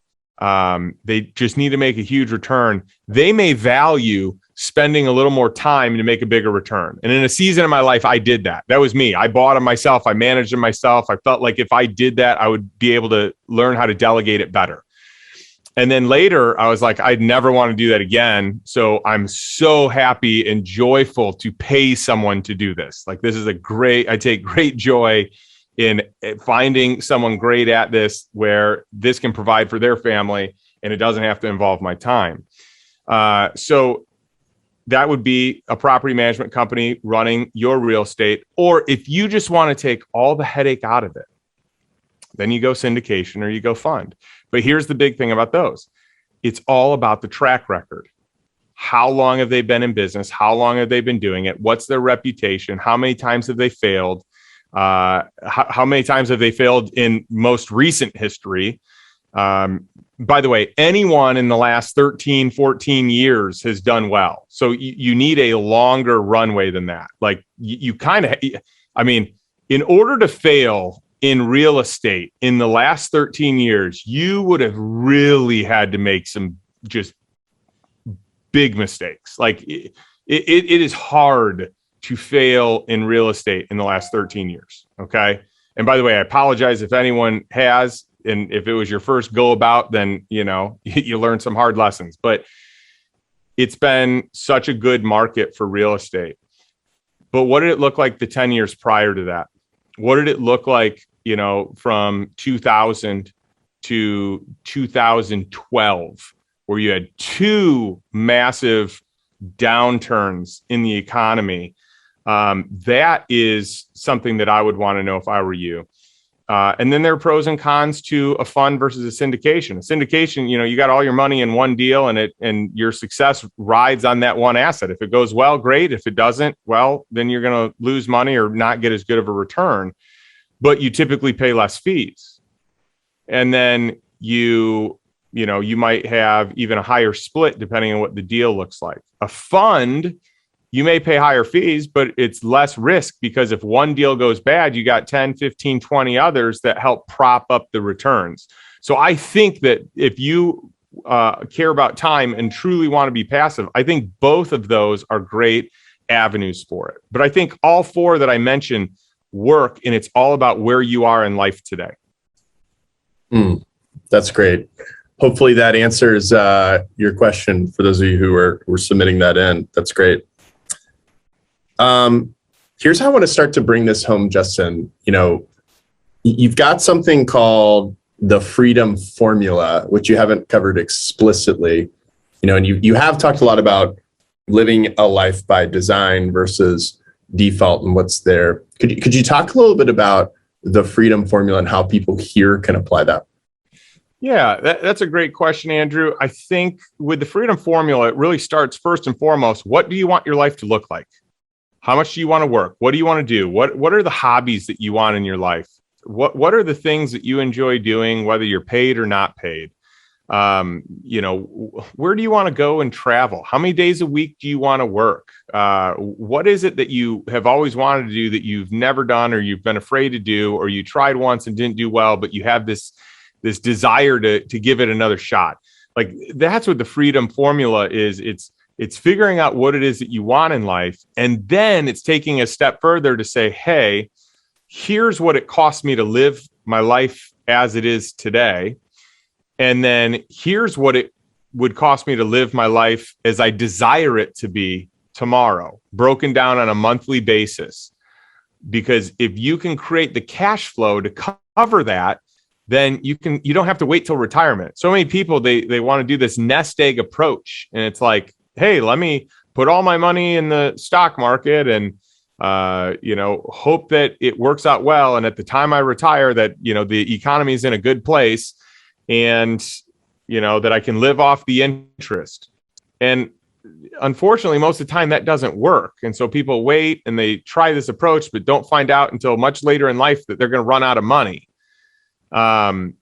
they just need to make a huge return, they may value spending a little more time to make a bigger return. And in a season of my life, I did that. That was me. I bought them myself. I managed them myself. I felt like if I did that, I would be able to learn how to delegate it better. And then later, I was like, I'd never want to do that again. So I'm so happy and joyful to pay someone to do this. Like, this is I take great joy in finding someone great at this, where this can provide for their family and it doesn't have to involve my time. So that would be a property management company running your real estate. Or if you just want to take all the headache out of it, then you go syndication or you go fund. But here's the big thing about those. It's all about the track record. How long have they been in business? How long have they been doing it? What's their reputation? How many times have they failed? How many times have they failed in most recent history? By the way, anyone in the last 13, 14 years has done well. So you need a longer runway than that. Like you kind of, in order to fail in real estate in the last 13 years, you would have really had to make some just big mistakes. Like it is hard to fail in real estate in the last 13 years. Okay. And by the way, I apologize if anyone has, and if it was your first go about, then, you learned some hard lessons, but it's been such a good market for real estate. But what did it look like the 10 years prior to that? What did it look like, from 2000 to 2012, where you had two massive downturns in the economy? That is something that I would want to know if I were you. And then there are pros and cons to a fund versus a syndication. A syndication, you got all your money in one deal, and your success rides on that one asset. If it goes well, great. If it doesn't, well, then you're going to lose money or not get as good of a return, but you typically pay less fees. And then you might have even a higher split depending on what the deal looks like. A fund, you may pay higher fees, but it's less risk, because if one deal goes bad, you got 10, 15, 20 others that help prop up the returns. So I think that if you care about time and truly want to be passive, I think both of those are great avenues for it. But I think all four that I mentioned work, and it's all about where you are in life today. That's great. Hopefully that answers your question for those of you who were submitting that in. That's great. Here's how I want to start to bring this home, Justin. You've got something called the freedom formula, which you haven't covered explicitly, and you have talked a lot about living a life by design versus default and what's there. Could you talk a little bit about the freedom formula and how people here can apply that? Yeah, that's a great question, Andrew. I think with the freedom formula, it really starts first and foremost, what do you want your life to look like? How much do you want to work? What do you want to do? What are the hobbies that you want in your life? What are the things that you enjoy doing, whether you're paid or not paid? Where do you want to go and travel? How many days a week do you want to work? What is it that you have always wanted to do that you've never done, or you've been afraid to do, or you tried once and didn't do well, but you have this desire to give it another shot? Like, that's what the freedom formula is. It's figuring out what it is that you want in life. And then it's taking a step further to say, hey, here's what it costs me to live my life as it is today. And then here's what it would cost me to live my life as I desire it to be tomorrow, broken down on a monthly basis. Because if you can create the cash flow to cover that, then you don't have to wait till retirement. So many people, they want to do this nest egg approach. And it's like, hey, let me put all my money in the stock market and, hope that it works out well. And at the time I retire, that, the economy is in a good place and, that I can live off the interest. And unfortunately, most of the time that doesn't work. And so people wait and they try this approach, but don't find out until much later in life that they're going to run out of money. And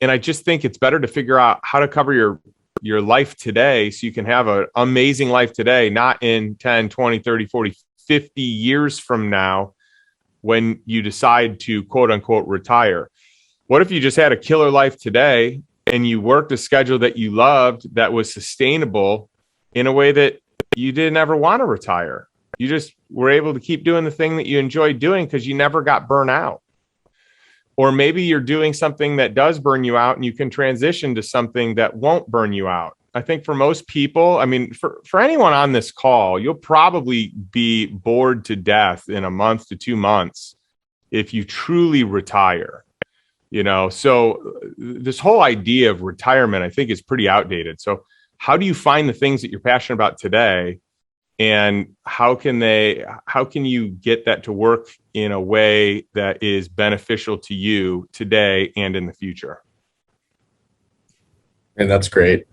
I just think it's better to figure out how to cover your life today so you can have an amazing life today, not in 10, 20, 30, 40, 50 years from now when you decide to quote unquote retire. What if you just had a killer life today and you worked a schedule that you loved, that was sustainable in a way that you didn't ever want to retire? You just were able to keep doing the thing that you enjoyed doing because you never got burnt out. Or maybe you're doing something that does burn you out and you can transition to something that won't burn you out. I think for most people, I mean, for anyone on this call, you'll probably be bored to death in a month to 2 months if you truly retire. So this whole idea of retirement, I think, is pretty outdated. So how do you find the things that you're passionate about today, and how can you get that to work in a way that is beneficial to you today and in the future? And that's great.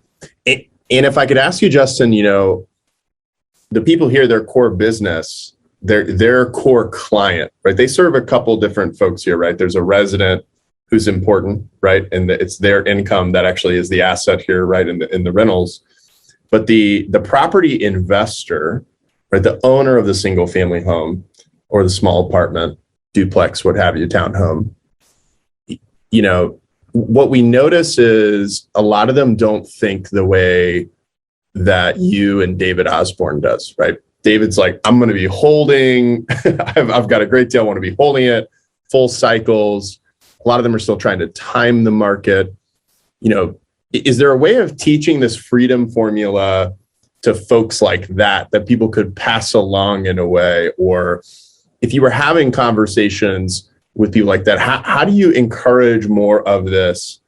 And if I could ask you, Justin, the people here, their core business, their core client, right? They serve a couple different folks here, right? There's a resident who's important, right? And it's their income that actually is the asset here, right? In the rentals. But the property investor, right? The owner of the single family home or the small apartment, duplex, what have you, townhome, what we notice is a lot of them don't think the way that you and David Osborne does, right? David's like, I'm going to be holding, I've got a great deal, I want to be holding it, full cycles. A lot of them are still trying to time the market. Is there a way of teaching this freedom formula to folks like that people could pass along in a way? Or if you were having conversations with people like that, how do you encourage more of this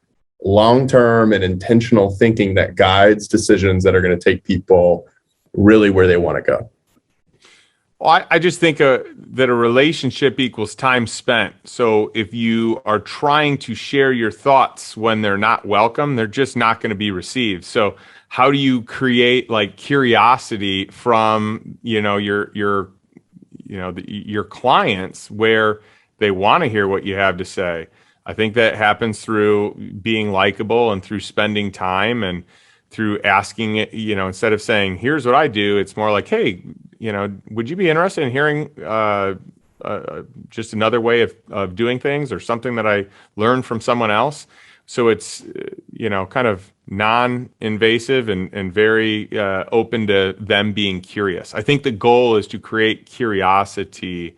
long-term and intentional thinking that guides decisions that are going to take people really where they want to go? Well, I just think that a relationship equals time spent. So if you are trying to share your thoughts when they're not welcome, they're just not going to be received. So how do you create like curiosity from, your clients where they want to hear what you have to say? I think that happens through being likable and through spending time and through asking it, instead of saying, here's what I do, it's more like, hey, would you be interested in hearing just another way of doing things or something that I learned from someone else? So it's, kind of non-invasive and very open to them being curious. I think the goal is to create curiosity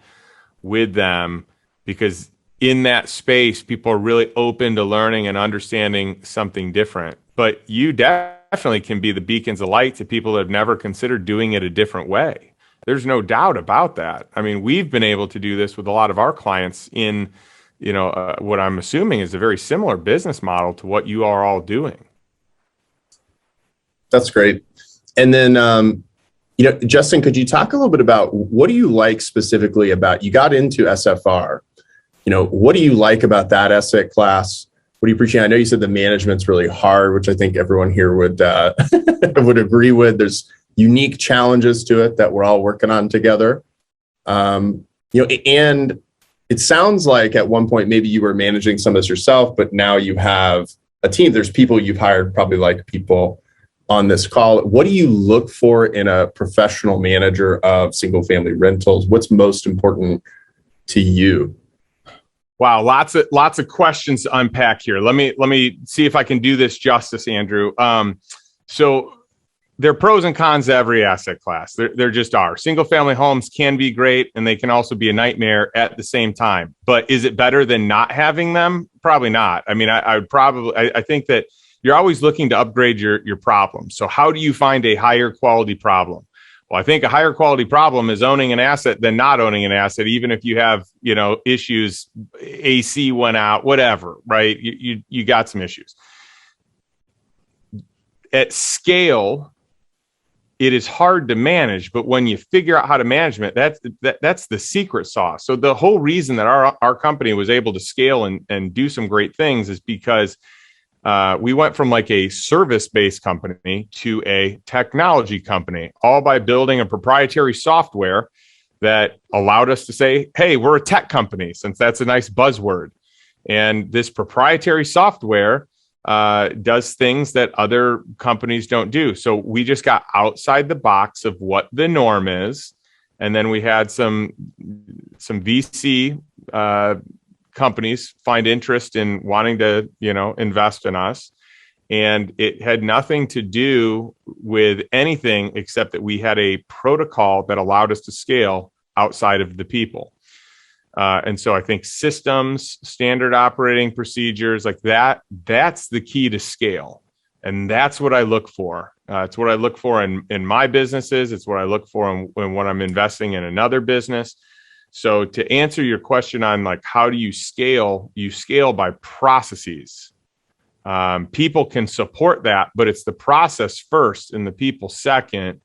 with them, because in that space, people are really open to learning and understanding something different. But you definitely can be the beacons of light to people that have never considered doing it a different way. There's no doubt about that. I mean, we've been able to do this with a lot of our clients in, what I'm assuming is a very similar business model to what you are all doing. That's great. And then, Justin, could you talk a little bit about what do you like specifically about, you got into SFR, what do you like about that asset class? What do you appreciate? I know you said the management's really hard, which I think everyone here would would agree with. There's unique challenges to it that we're all working on together. And it sounds like at one point maybe you were managing some of this yourself, but now you have a team. There's people you've hired, probably like people on this call. What do you look for in a professional manager of single family rentals? What's most important to you? Wow, lots of questions to unpack here. Let me see if I can do this justice, Andrew. So there are pros and cons to every asset class. There just are. Single family homes can be great, and they can also be a nightmare at the same time. But is it better than not having them? Probably not. I mean, I think that you're always looking to upgrade your problem. So how do you find a higher quality problem? Well, I think a higher quality problem is owning an asset than not owning an asset, even if you have, issues, AC went out, whatever, right? You got some issues. At scale, it is hard to manage, but when you figure out how to manage it, that's the secret sauce. So the whole reason that our company was able to scale and do some great things is because we went from like a service-based company to a technology company, all by building a proprietary software that allowed us to say, hey, we're a tech company, since that's a nice buzzword. And this proprietary software does things that other companies don't do. So we just got outside the box of what the norm is. And then we had some VC companies find interest in wanting to, invest in us. And it had nothing to do with anything except that we had a protocol that allowed us to scale outside of the people. And so I think systems, standard operating procedures like that's the key to scale. And that's what I look for. It's what I look for in my businesses. It's what I look for when I'm investing in another business. So to answer your question on like, how do you scale by processes. People can support that, but it's the process first and the people second,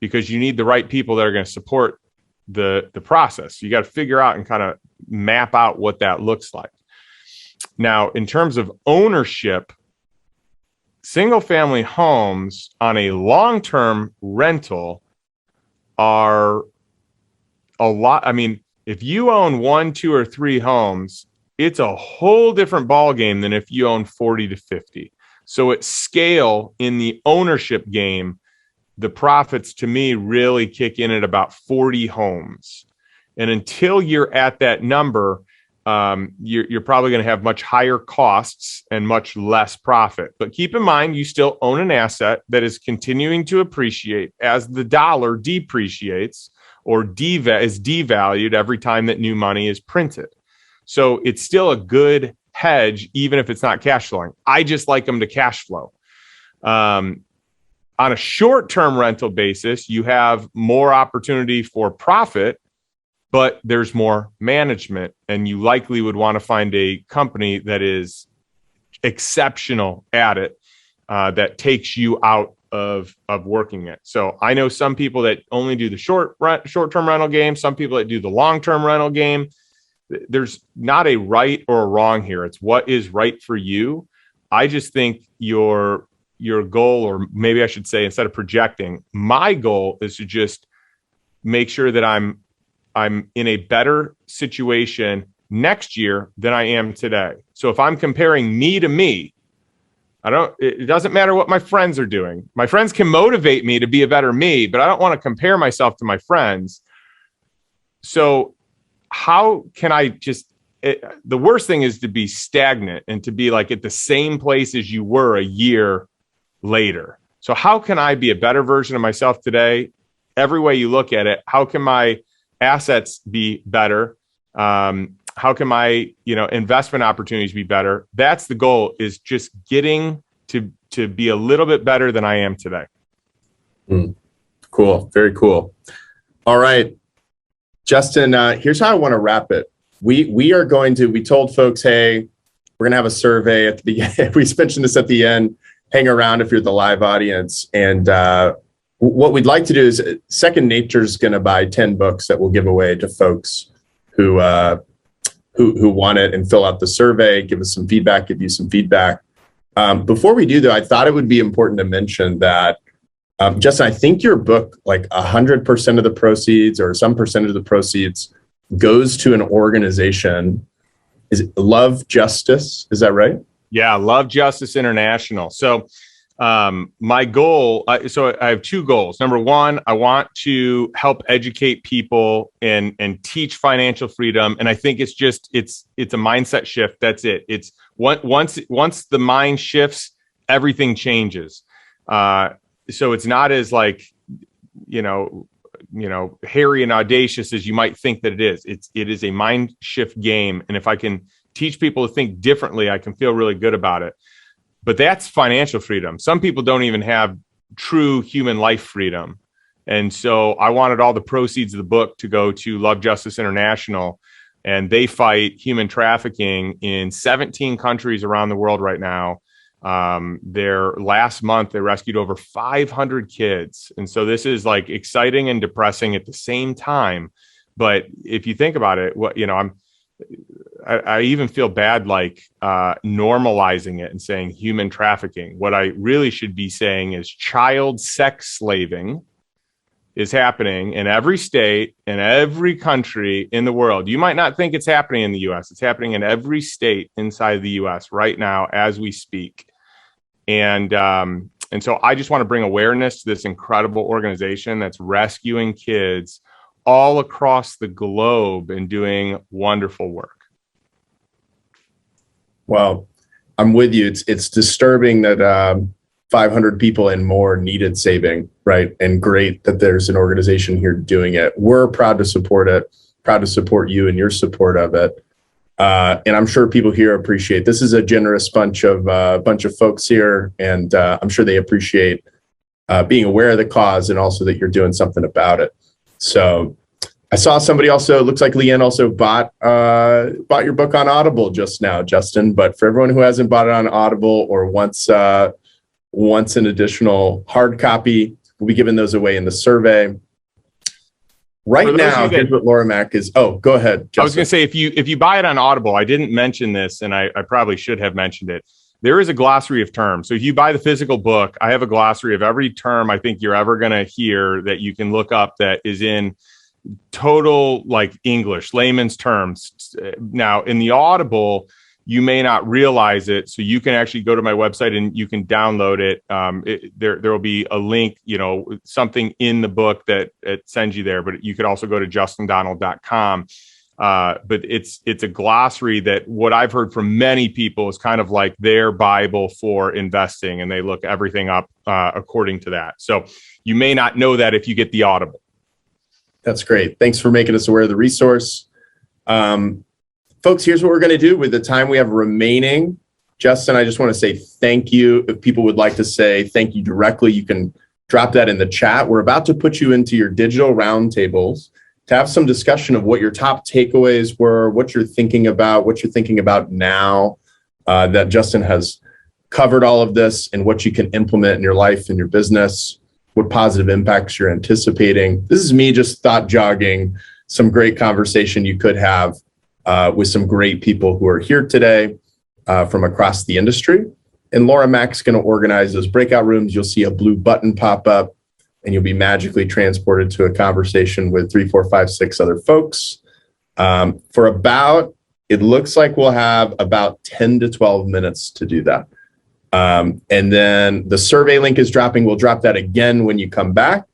because you need the right people that are going to support the process. You got to figure out and kind of map out what that looks like. Now, in terms of ownership, single family homes on a long-term rental are a lot. I mean, if you own 1, 2, or 3 homes, it's a whole different ballgame than if you own 40 to 50. So at scale in the ownership game, the profits to me really kick in at about 40 homes. And until you're at that number, you're probably going to have much higher costs and much less profit. But keep in mind, you still own an asset that is continuing to appreciate as the dollar depreciates or is devalued every time that new money is printed. So it's still a good hedge, even if it's not cash flowing. I just like them to cash flow. On a short-term rental basis, you have more opportunity for profit, but there's more management, and you likely would want to find a company that is exceptional at it, that takes you out of working it. So I know some people that only do the short-term rental game, some people that do the long-term rental game. There's not a right or a wrong here. It's what is right for you. I just think your goal, or maybe I should say, instead of projecting, my goal is to just make sure that I'm in a better situation next year than I am today. So if I'm comparing me to me, it doesn't matter what my friends are doing. My friends can motivate me to be a better me, but I don't want to compare myself to my friends. So how can I the worst thing is to be stagnant and to be like at the same place as you were a year later. So how can I be a better version of myself today? Every way you look at it, how can my assets be better? How can my, investment opportunities be better? That's the goal, is just getting to be a little bit better than I am today. Cool. Very cool. All right, Justin, here's how I want to wrap it. We told folks, hey, we're going to have a survey at the beginning. We mentioned this at the end. Hang around if you're the live audience. And what we'd like to do is Second Nature's going to buy 10 books that we'll give away to folks who want it, and fill out the survey, give us some feedback, give you some feedback. Before we do though, I thought it would be important to mention that, Justin, I think your book, like 100% of the proceeds or some percentage of the proceeds goes to an organization. Is it Love Justice? Is that right? Yeah, Love Justice International. So my goal, so I have 2 goals. Number 1, I want to help educate people and teach financial freedom. And I think it's a mindset shift. That's it. It's once the mind shifts, everything changes. So it's not as like, hairy and audacious as you might think that it is. It is a mind shift game. And if I can teach people to think differently, I can feel really good about it. But that's financial freedom. Some people don't even have true human life freedom. And so I wanted all the proceeds of the book to go to Love Justice International. And they fight human trafficking in 17 countries around the world right now. Their last month, they rescued over 500 kids. And so this is like exciting and depressing at the same time. But if you think about it, I even feel bad like normalizing it and saying human trafficking. What I really should be saying is child sex slaving is happening in every state, in every country in the world. You might not think it's happening in the US. It's happening in every state inside the US right now as we speak. And so I just want to bring awareness to this incredible organization that's rescuing kids all across the globe and doing wonderful work. Well, I'm with you. It's disturbing that 500 people and more needed saving, right? And great that there's an organization here doing it. We're proud to support it, proud to support you and your support of it. And I'm sure people here appreciate, this is a generous bunch of folks here, and I'm sure they appreciate being aware of the cause and also that you're doing something about it. So I saw somebody also, it looks like Leanne also bought your book on Audible just now, Justin. But for everyone who hasn't bought it on Audible or wants an additional hard copy, we'll be giving those away in the survey. Right now, here's what Laura Mack is. Oh, go ahead, Justin. I was going to say, if you buy it on Audible, I didn't mention this, and I probably should have mentioned it. There is a glossary of terms. So if you buy the physical book, I have a glossary of every term I think you're ever going to hear that you can look up that is in total like English, layman's terms. Now, in the Audible, you may not realize it. So you can actually go to my website and you can download it. There will be a link, something in the book that it sends you there, but you could also go to justindonald.com. But it's a glossary that what I've heard from many people is kind of like their Bible for investing, and they look everything up according to that. So you may not know that if you get the Audible. That's great. Thanks for making us aware of the resource. Folks, here's what we're going to do with the time we have remaining. Justin, I just want to say thank you. If people would like to say thank you directly, you can drop that in the chat. We're about to put you into your digital roundtables to have some discussion of what your top takeaways were, what you're thinking about now that Justin has covered all of this, and what you can implement in your life and your business, what positive impacts you're anticipating. This is me just thought jogging, some great conversation you could have with some great people who are here today from across the industry. And Laura Mack's going to organize those breakout rooms. You'll see a blue button pop up, and you'll be magically transported to a conversation with 3, 4, 5, 6 other folks. It looks like we'll have about 10 to 12 minutes to do that. And then the survey link is dropping. We'll drop that again when you come back.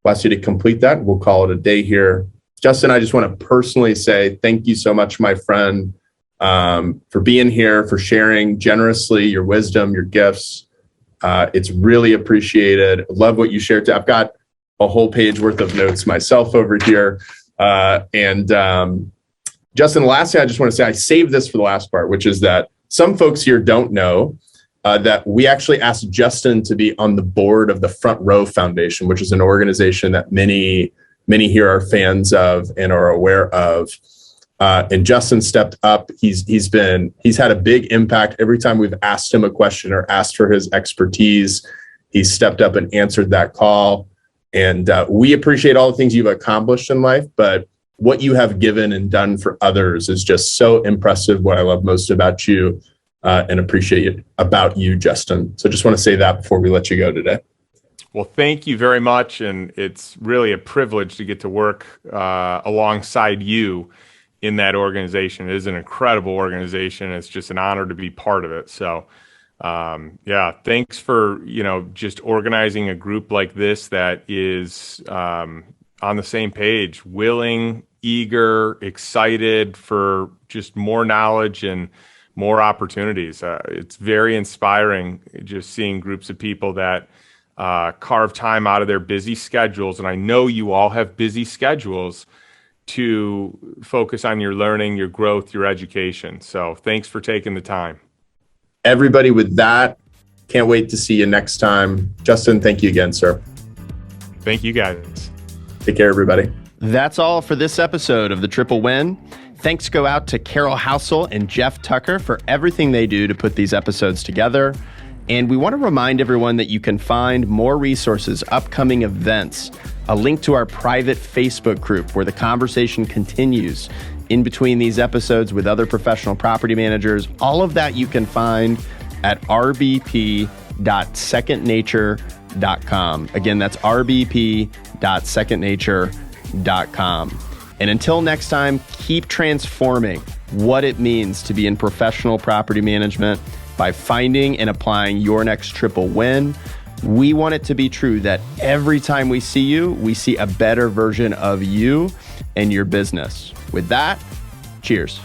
We'll ask you to complete that. We'll call it a day here. Justin, I just want to personally say thank you so much, my friend, for being here, for sharing generously your wisdom, your gifts. It's really appreciated. Love what you shared. I've got a whole page worth of notes myself over here. Justin, the last thing I just want to say, I saved this for the last part, which is that some folks here don't know that we actually asked Justin to be on the board of the Front Row Foundation, which is an organization that many here are fans of and are aware of. And Justin stepped up. He's had a big impact every time we've asked him a question or asked for his expertise. He stepped up and answered that call. And we appreciate all the things you've accomplished in life, but what you have given and done for others is just so impressive. What I love most about you and appreciate about you, Justin. So just want to say that before we let you go today. Well, thank you very much. And it's really a privilege to get to work alongside you in that organization. It is an incredible organization. It's just an honor to be part of it. So thanks for, just organizing a group like this that is on the same page, willing, eager, excited for just more knowledge and more opportunities. It's very inspiring just seeing groups of people that carve time out of their busy schedules. And I know you all have busy schedules to focus on your learning, your growth, your education. So thanks for taking the time. Everybody, with that, can't wait to see you next time. Justin, thank you again, sir. Thank you, guys. Take care, everybody. That's all for this episode of The Triple Win. Thanks go out to Carol Housel and Jeff Tucker for everything they do to put these episodes together. And we want to remind everyone that you can find more resources, upcoming events, a link to our private Facebook group where the conversation continues in between these episodes with other professional property managers. All of that you can find at rbp.secondnature.com. Again, that's rbp.secondnature.com. And until next time, keep transforming what it means to be in professional property management by finding and applying your next triple win. We want it to be true that every time we see you, we see a better version of you and your business. With that, cheers.